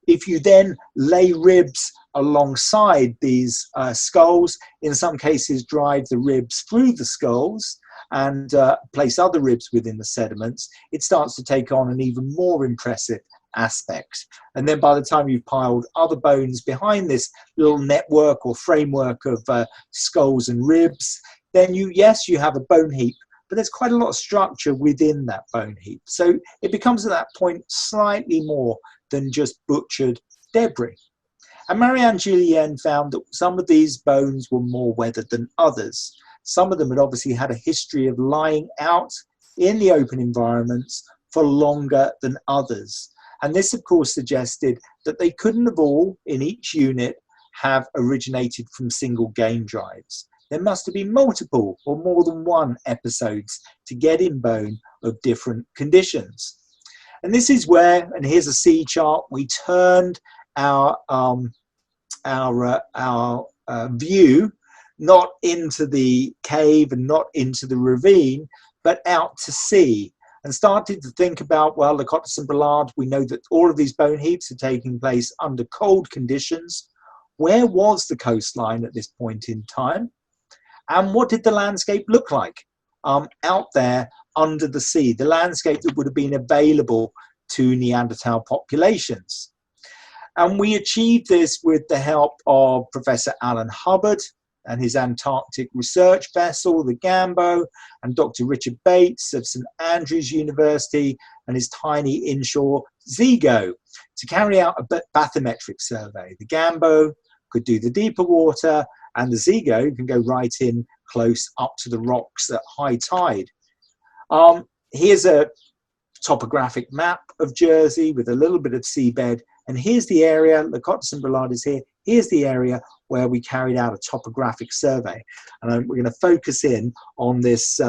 If you then lay ribs alongside these skulls, in some cases drive the ribs through the skulls and place other ribs within the sediments, it starts to take on an even more impressive aspect. And then by the time you've piled other bones behind this little network or framework of skulls and ribs, then you have a bone heap, but there's quite a lot of structure within that bone heap. So it becomes at that point slightly more than just butchered debris. And Marie-Anne Julien found that some of these bones were more weathered than others. Some of them had obviously had a history of lying out in the open environments for longer than others. And this, of course, suggested that they couldn't have all, in each unit, have originated from single game drives. There must have been multiple or more than one episodes to get in bone of different conditions. And this is where, and here's a C chart, we turned our view not into the cave and not into the ravine, but out to sea, and started to think about, well, the Cotte de St Brelade, we know that all of these bone heaps are taking place under cold conditions. Where was the coastline at this point in time? And what did the landscape look like out there under the sea, the landscape that would have been available to Neanderthal populations? And we achieved this with the help of Professor Alan Hubbard and his Antarctic research vessel, the Gambo, and Dr. Richard Bates of St Andrews University and his tiny inshore Zigo to carry out a bathymetric survey. The Gambo could do the deeper water, and the Zigo can go right in close up to the rocks at high tide. Here's a topographic map of Jersey with a little bit of seabed And here's the area, the Cotte de St Brelade is here. Here's the area where we carried out a topographic survey. And we're going to focus in on this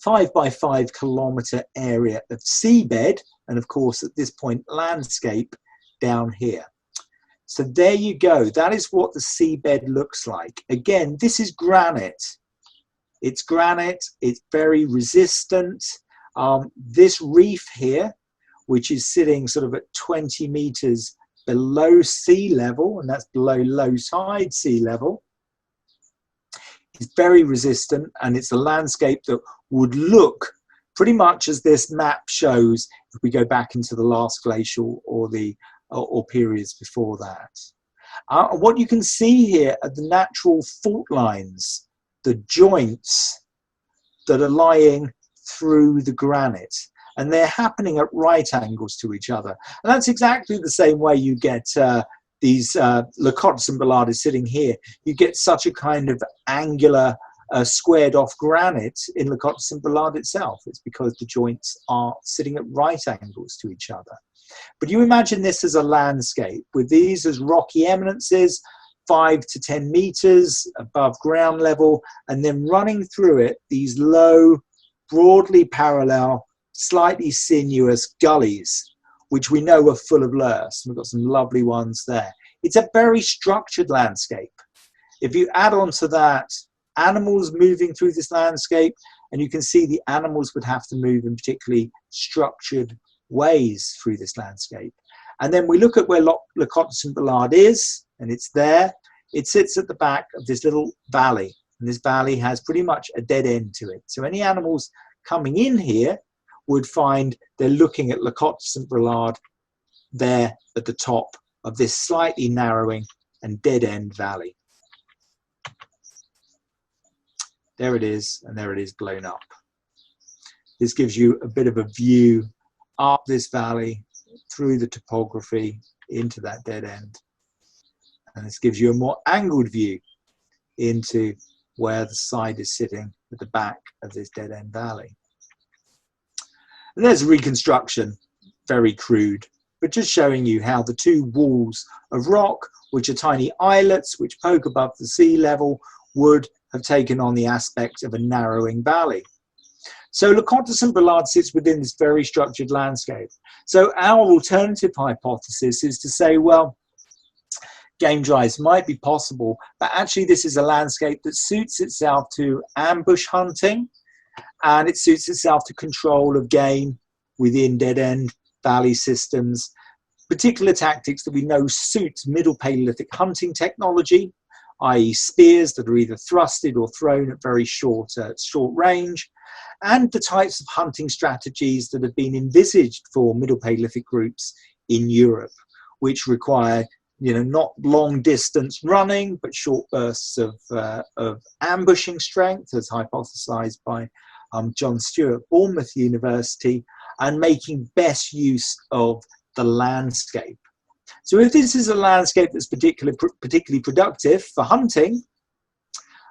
5 by 5 kilometre area of seabed, and of course at this point landscape down here. So there you go. That is what the seabed looks like. Again, this is granite. It's granite. It's very resistant. This reef here, which is sitting sort of at 20 meters below sea level, and that's below low tide sea level, is very resistant, and it's a landscape that would look pretty much as this map shows if we go back into the last glacial or periods before that. What you can see here are the natural fault lines, the joints that are lying through the granite, and they're happening at right angles to each other. And that's exactly the same way you get these Le Cotte de St Brelade sitting here. You get such a kind of angular squared off granite in Le Cotte de St Brelade itself. It's because the joints are sitting at right angles to each other. But you imagine this as a landscape with these as rocky eminences, 5 to 10 meters above ground level, and then running through it, these low, broadly parallel, slightly sinuous gullies, which we know are full of loess. We've got some lovely ones there. It's a very structured landscape. If you add on to that animals moving through this landscape, and you can see the animals would have to move in particularly structured ways through this landscape. And then we look at where Le Cotte de St Brelade is, and it's there. It sits at the back of this little valley, and this valley has pretty much a dead end to it. So any animals coming in here would find they're looking at Le Cotte de St Brelade there at the top of this slightly narrowing and dead end valley. There it is, and there it is blown up. This gives you a bit of a view up this valley, through the topography, into that dead end. And this gives you a more angled view into where the side is sitting at the back of this dead end valley. And there's a reconstruction, very crude, but just showing you how the two walls of rock, which are tiny islets which poke above the sea level, would have taken on the aspect of a narrowing valley. So Le Cotte de St Brelade sits within this very structured landscape. So our alternative hypothesis is to say, well, game drives might be possible, but actually this is a landscape that suits itself to ambush hunting, and it suits itself to control of game within dead-end valley systems, particular tactics that we know suit Middle Paleolithic hunting technology, i.e. spears that are either thrusted or thrown at very short range, and the types of hunting strategies that have been envisaged for Middle Paleolithic groups in Europe, which require, you know, not long distance running, but short bursts of ambushing strength, as hypothesized by John Stewart, Bournemouth University, and making best use of the landscape. So if this is a landscape that's particularly productive for hunting,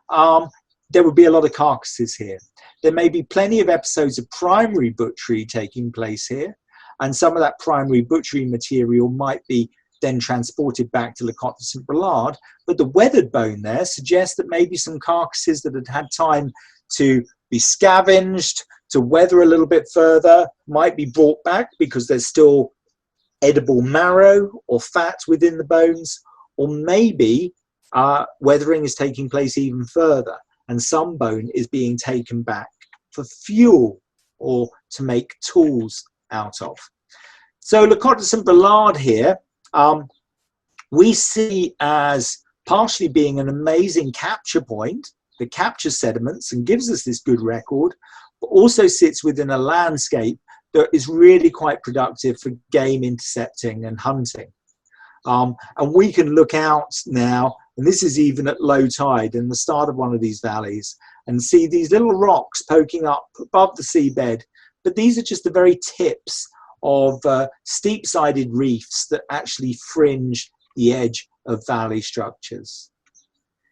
there would be a lot of carcasses here. There may be plenty of episodes of primary butchery taking place here, and some of that primary butchery material might be then transported back to Le Cotte de St Brelade, but the weathered bone there suggests that maybe some carcasses that had had time to be scavenged, to weather a little bit further, might be brought back because there's still edible marrow or fat within the bones, or maybe weathering is taking place even further, and some bone is being taken back for fuel or to make tools out of. So Le Cotte de St Brelade here, we see as partially being an amazing capture point that captures sediments and gives us this good record, but also sits within a landscape that is really quite productive for game intercepting and hunting. And we can look out now, and this is even at low tide in the start of one of these valleys, and see these little rocks poking up above the seabed, but these are just the very tips of steep-sided reefs that actually fringe the edge of valley structures.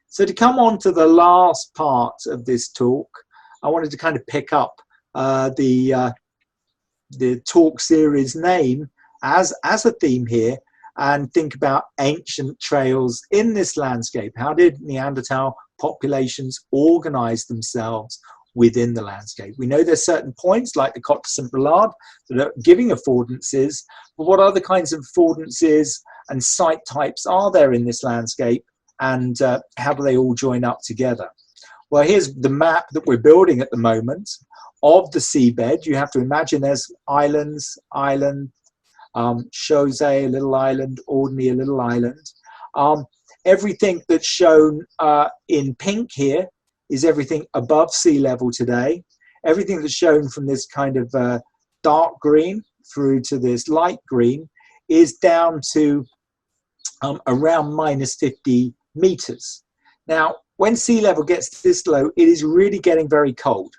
So to come on to the last part of this talk, I wanted to kind of pick up the talk series name as a theme here and think about ancient trails in this landscape. How did Neanderthal populations organize themselves within the landscape? We know there's certain points like the Cotte de St Brelade that are giving affordances, but what other kinds of affordances and site types are there in this landscape, and how do they all join up together? Well, here's the map that we're building at the moment of the seabed. You have to imagine there's islands, Chose, a little island, Ordinary, a little island. Everything that's shown in pink here is everything above sea level today. Everything that's shown from this kind of dark green through to this light green is down to around minus 50 meters. Now, when sea level gets this low, it is really getting very cold.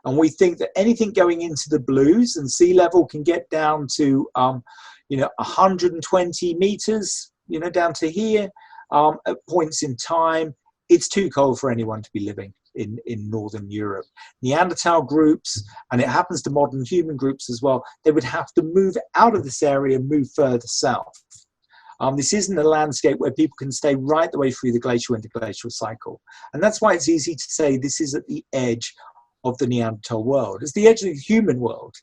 And we think that anything going into the blues, and sea level can get down to, 120 meters, down to here, at points in time, it's too cold for anyone to be living in Northern Europe. Neanderthal groups, and it happens to modern human groups as well, they would have to move out of this area and move further south. This isn't a landscape where people can stay right the way through the glacial interglacial cycle. And that's why it's easy to say this is at the edge of the Neanderthal world. It's the edge of the human world,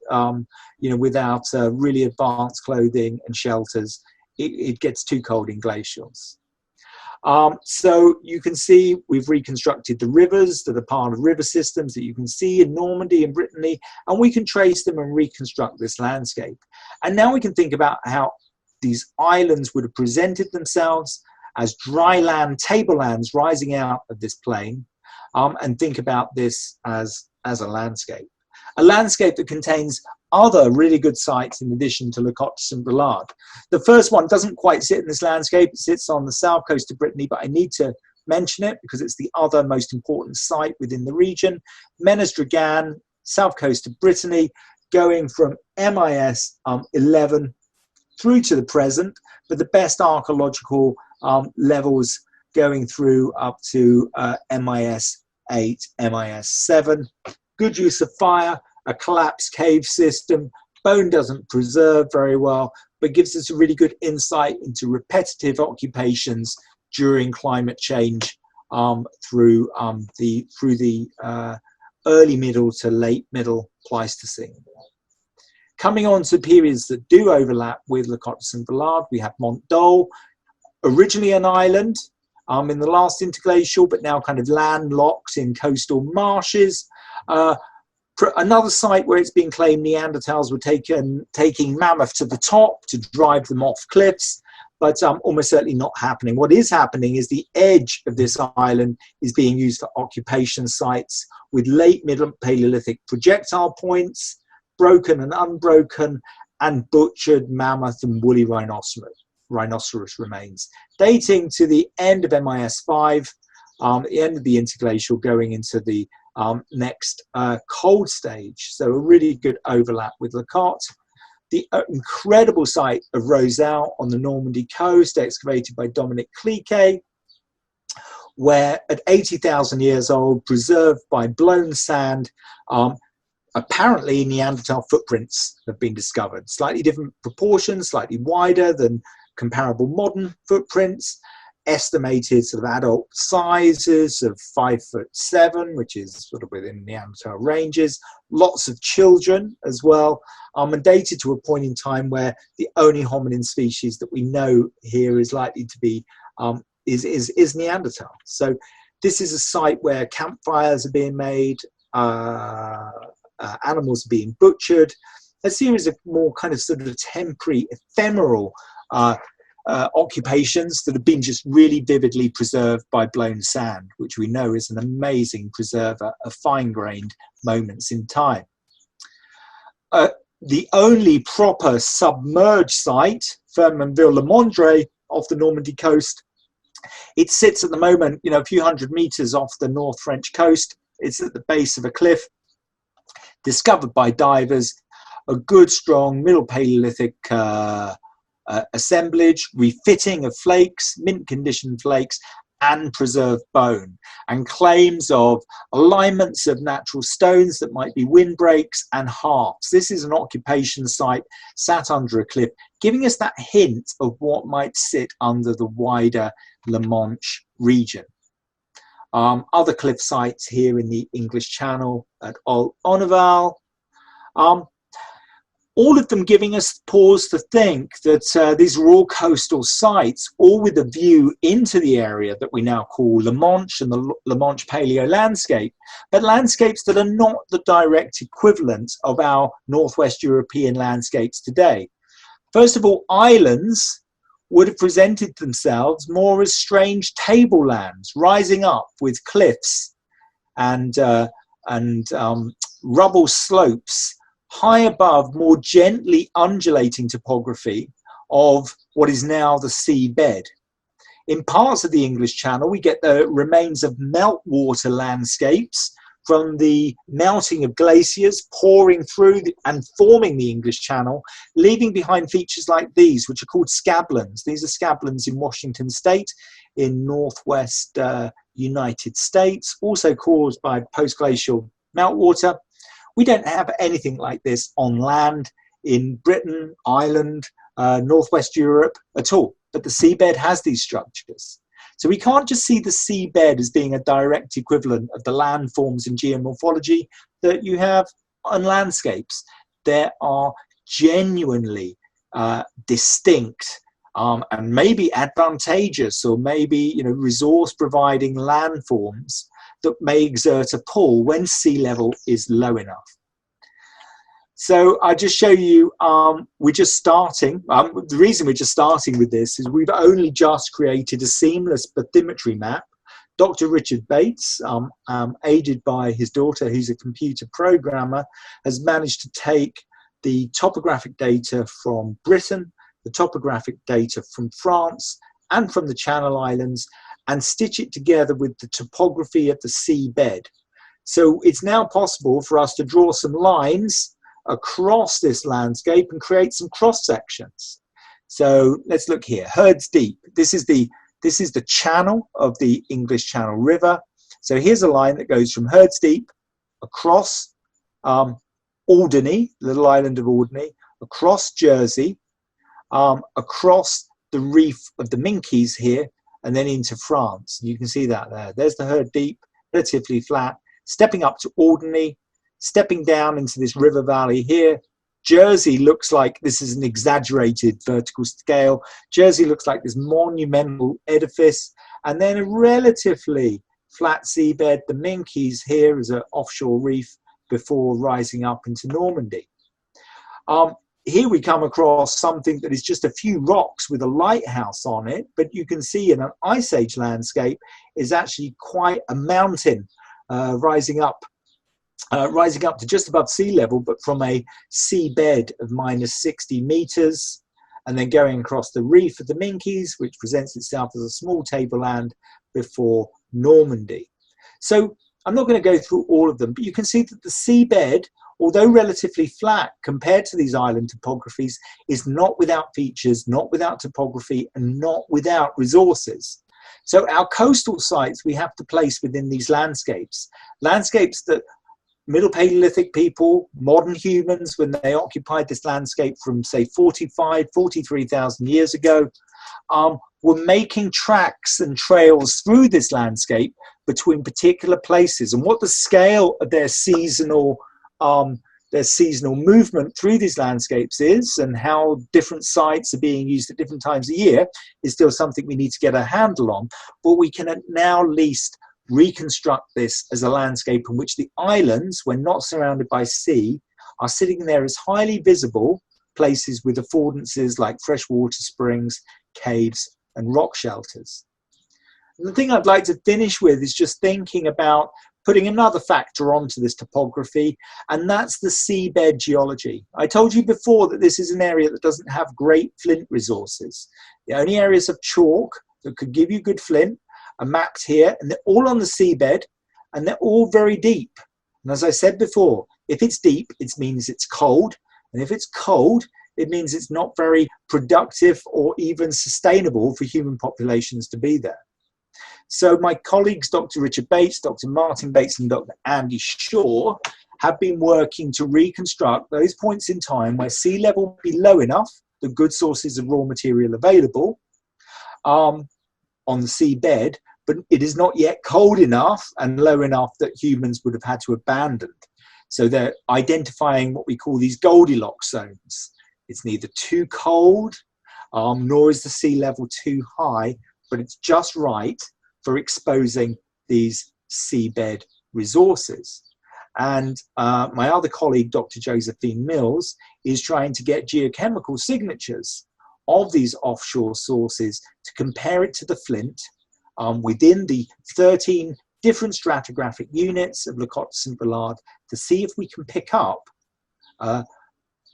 without really advanced clothing and shelters. It gets too cold in glacials. So you can see we've reconstructed the rivers that are part of river systems that you can see in Normandy and Brittany, and we can trace them and reconstruct this landscape. And now we can think about how these islands would have presented themselves as dry land tablelands rising out of this plain, and think about this as a landscape that contains other really good sites in addition to the Cotte de St Brelade. The first one doesn't quite sit in this landscape. It sits on the south coast of Brittany, but I need to mention it because it's the other most important site within the region. Menes-Dragan, south coast of Brittany, going from MIS 11 through to the present, but the best archaeological levels going through up to MIS 8, MIS 7. Good use of fire, a collapsed cave system. Bone doesn't preserve very well, but gives us a really good insight into repetitive occupations during climate change through the early middle to late middle Pleistocene. Coming on to periods that do overlap with the Cotte de St Brelade, we have Mont Dol, originally an island in the last interglacial, but now kind of landlocked in coastal marshes. Another site where it's been claimed Neanderthals were taking mammoth to the top to drive them off cliffs, but almost certainly not happening. What is happening is the edge of this island is being used for occupation sites with late Middle Paleolithic projectile points, broken and unbroken, and butchered mammoth and woolly rhinoceros remains, dating to the end of MIS 5, the end of the interglacial, going into the next cold stage. So a really good overlap with Le Cotte. The incredible site of Roselle on the Normandy coast, excavated by Dominic Cliquet, where at 80,000 years old, preserved by blown sand, apparently Neanderthal footprints have been discovered. Slightly different proportions, slightly wider than comparable modern footprints. Estimated sort of adult sizes of 5'7", which is sort of within Neanderthal ranges. Lots of children as well, and dated to a point in time where the only hominin species that we know here is likely to be is Neanderthal. So this is a site where campfires are being made, animals are being butchered, a series of more kind of sort of temporary, ephemeral occupations that have been just really vividly preserved by blown sand, which we know is an amazing preserver of fine-grained moments in time. The only proper submerged site, Fernmanville-le-Mondre, off the Normandy coast, it sits at the moment, a few hundred meters off the North French coast. It's at the base of a cliff, discovered by divers, a good, strong Middle Paleolithic assemblage, refitting of flakes, mint condition flakes, and preserved bone, and claims of alignments of natural stones that might be windbreaks and harps. This is an occupation site sat under a cliff, giving us that hint of what might sit under the wider La Manche region. Other cliff sites here in the English Channel at Onneval. All of them giving us pause to think that these are all coastal sites, all with a view into the area that we now call La Manche and the La Manche Paleolandscape, but landscapes that are not the direct equivalent of our Northwest European landscapes today. First of all, islands would have presented themselves more as strange tablelands, rising up with cliffs and rubble slopes high above more gently undulating topography of what is now the seabed. In parts of the English Channel, we get the remains of meltwater landscapes from the melting of glaciers pouring through and forming the English Channel, leaving behind features like these, which are called scablands. These are scablands in Washington State, in northwest United States, also caused by postglacial meltwater. We don't have anything like this on land in Britain, Ireland, Northwest Europe at all, but the seabed has these structures. So we can't just see the seabed as being a direct equivalent of the landforms in geomorphology that you have on landscapes. There are genuinely distinct and maybe advantageous or maybe resource providing landforms that may exert a pull when sea level is low enough. So I just show you, we're just starting. The reason we're just starting with this is we've only just created a seamless bathymetry map. Dr. Richard Bates, aided by his daughter, who's a computer programmer, has managed to take the topographic data from Britain, the topographic data from France, and from the Channel Islands, and stitch it together with the topography of the seabed. So it's now possible for us to draw some lines across this landscape and create some cross sections. So let's look here. Herds Deep. This is the channel of the English Channel River. So here's a line that goes from Herds Deep across Alderney, little island of Alderney, across Jersey, across the reef of the Minkies here, and then into France. You can see that there. There's the Herd Deep, relatively flat, stepping up to Alderney, stepping down into this river valley here. Jersey looks like this is an exaggerated vertical scale. Jersey looks like this monumental edifice, and then a relatively flat seabed. The Minkies here is an offshore reef before rising up into Normandy. Here we come across something that is just a few rocks with a lighthouse on it, but you can see in an Ice Age landscape is actually quite a mountain rising up to just above sea level, but from a seabed of minus 60 meters, and then going across the reef of the Minkies, which presents itself as a small tableland before Normandy. So I'm not going to go through all of them, but you can see that the seabed, although relatively flat compared to these island topographies, is not without features, not without topography, and not without resources. So our coastal sites we have to place within these landscapes that Middle Paleolithic people, modern humans, when they occupied this landscape from, say, 43,000 years ago, were making tracks and trails through this landscape between particular places. And what the scale of their seasonal movement through these landscapes is, and how different sites are being used at different times of year, is still something we need to get a handle on. But we can now at least reconstruct this as a landscape in which the islands, when not surrounded by sea, are sitting there as highly visible places with affordances like freshwater springs, caves, and rock shelters. And the thing I'd like to finish with is just thinking about putting another factor onto this topography, and that's the seabed geology. I told you before that this is an area that doesn't have great flint resources. The only areas of chalk that could give you good flint are mapped here, and they're all on the seabed, and they're all very deep. And as I said before, if it's deep, it means it's cold, and if it's cold, it means it's not very productive or even sustainable for human populations to be there. So my colleagues, Dr. Richard Bates, Dr. Martin Bates, and Dr. Andy Shaw, have been working to reconstruct those points in time where sea level will be low enough, the good sources of raw material available on the seabed, but it is not yet cold enough and low enough that humans would have had to abandon. So they're identifying what we call these Goldilocks zones. It's neither too cold, nor is the sea level too high, but it's just right for exposing these seabed resources. And my other colleague, Dr. Josephine Mills, is trying to get geochemical signatures of these offshore sources to compare it to the flint within the 13 different stratigraphic units of Cotte de St Brelade to see if we can pick up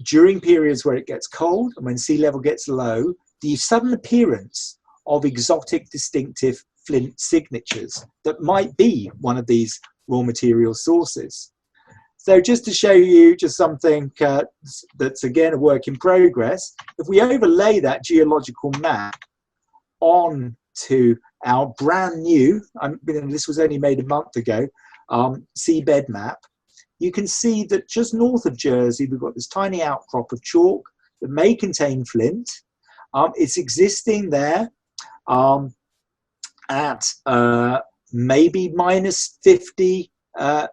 during periods where it gets cold and when sea level gets low, the sudden appearance of exotic distinctive flint signatures that might be one of these raw material sources. So just to show you just something that's again a work in progress, if we overlay that geological map onto our brand new, this was only made a month ago, seabed map, you can see that just north of Jersey we've got this tiny outcrop of chalk that may contain flint. It's existing there at maybe minus 50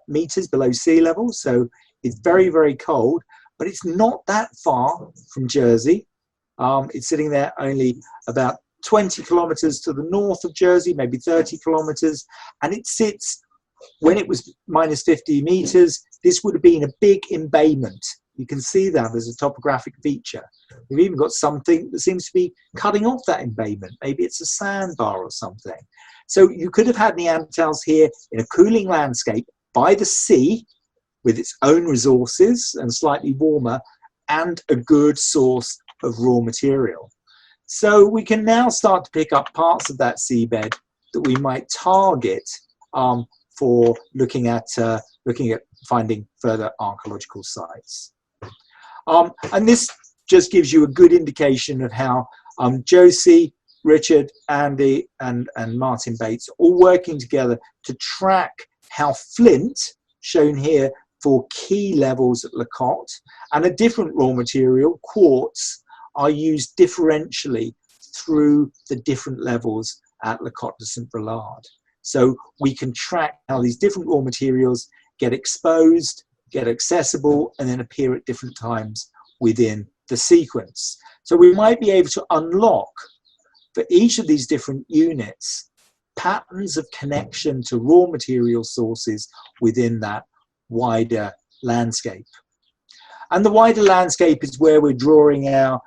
meters below sea level, so it's very, very cold, but it's not that far from Jersey. It's sitting there only about 20 kilometers to the north of Jersey, maybe 30 kilometers, and it sits, when it was minus 50 meters, this would have been a big embayment. You can see that as a topographic feature. We've even got something that seems to be cutting off that embayment. Maybe it's a sandbar or something. So you could have had Neanderthals here in a cooling landscape by the sea with its own resources and slightly warmer and a good source of raw material. So we can now start to pick up parts of that seabed that we might target for looking at finding further archaeological sites. And this just gives you a good indication of how Josie, Richard, Andy, and Martin Bates are all working together to track how flint, shown here for key levels at Cotte, and a different raw material, quartz, are used differentially through the different levels at Cotte de St Brelade. So we can track how these different raw materials get exposed, get accessible, and then appear at different times within the sequence. So we might be able to unlock for each of these different units patterns of connection to raw material sources within that wider landscape. And the wider landscape is where we're drawing our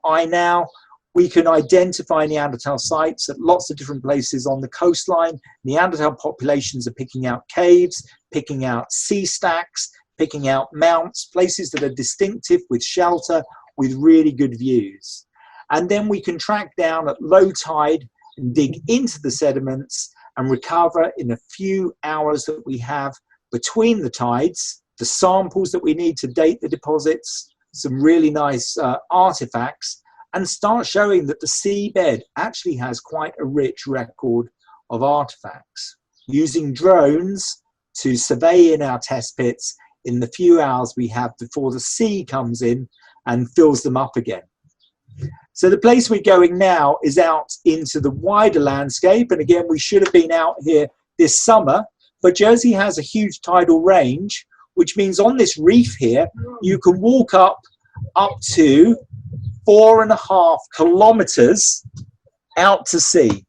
eye now. We can identify Neanderthal sites at lots of different places on the coastline. Neanderthal populations are picking out caves, picking out sea stacks, picking out mounts, places that are distinctive with shelter, with really good views. And then we can track down at low tide and dig into the sediments and recover in a few hours that we have between the tides, the samples that we need to date the deposits, some really nice artifacts, and start showing that the seabed actually has quite a rich record of artifacts. Using drones to survey in our test pits in the few hours we have before the sea comes in and fills them up again. So the place we're going now is out into the wider landscape, and again we should have been out here this summer, but Jersey has a huge tidal range, which means on this reef here you can walk up to 4.5 kilometers out to sea.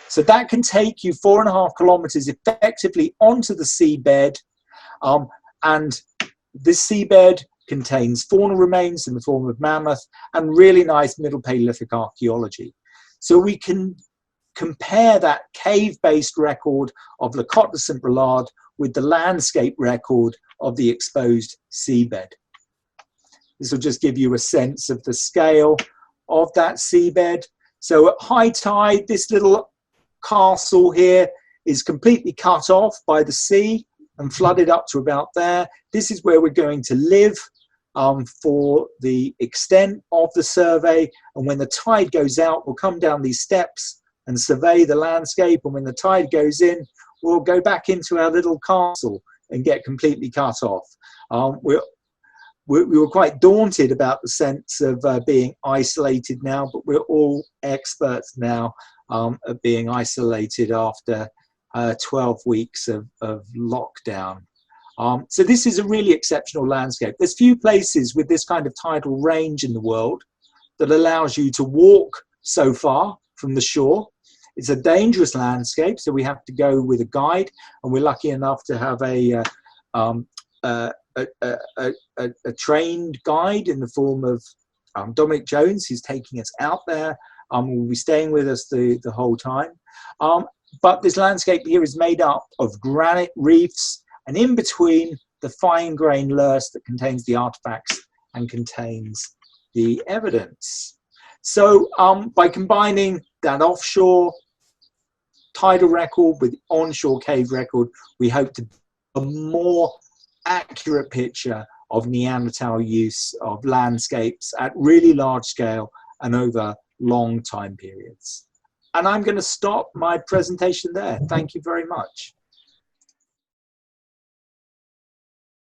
So that can take you 4.5 kilometers effectively onto the seabed, and this seabed contains faunal remains in the form of mammoth and really nice Middle Paleolithic archaeology. So we can compare that cave-based record of Cotte de St Brelade with the landscape record of the exposed seabed. This will just give you a sense of the scale of that seabed. So at high tide, this little castle here is completely cut off by the sea and flooded up to about there. This is where we're going to live for the extent of the survey. And when the tide goes out, we'll come down these steps and survey the landscape, and when the tide goes in, we'll go back into our little castle and get completely cut off. We were quite daunted about the sense of being isolated now, but we're all experts now at being isolated after 12 weeks of lockdown. So this is a really exceptional landscape. There's few places with this kind of tidal range in the world that allows you to walk so far from the shore. It's a dangerous landscape, so we have to go with a guide, and we're lucky enough to have a trained guide in the form of Dominic Jones, who's taking us out there. Will be staying with us the whole time. But this landscape here is made up of granite reefs, and in between the fine-grained loess that contains the artifacts and contains the evidence. So by combining that offshore tidal record with the onshore cave record, we hope to a more accurate picture of Neanderthal use of landscapes at really large scale and over long time periods. And I'm going to stop my presentation there. Thank you very much.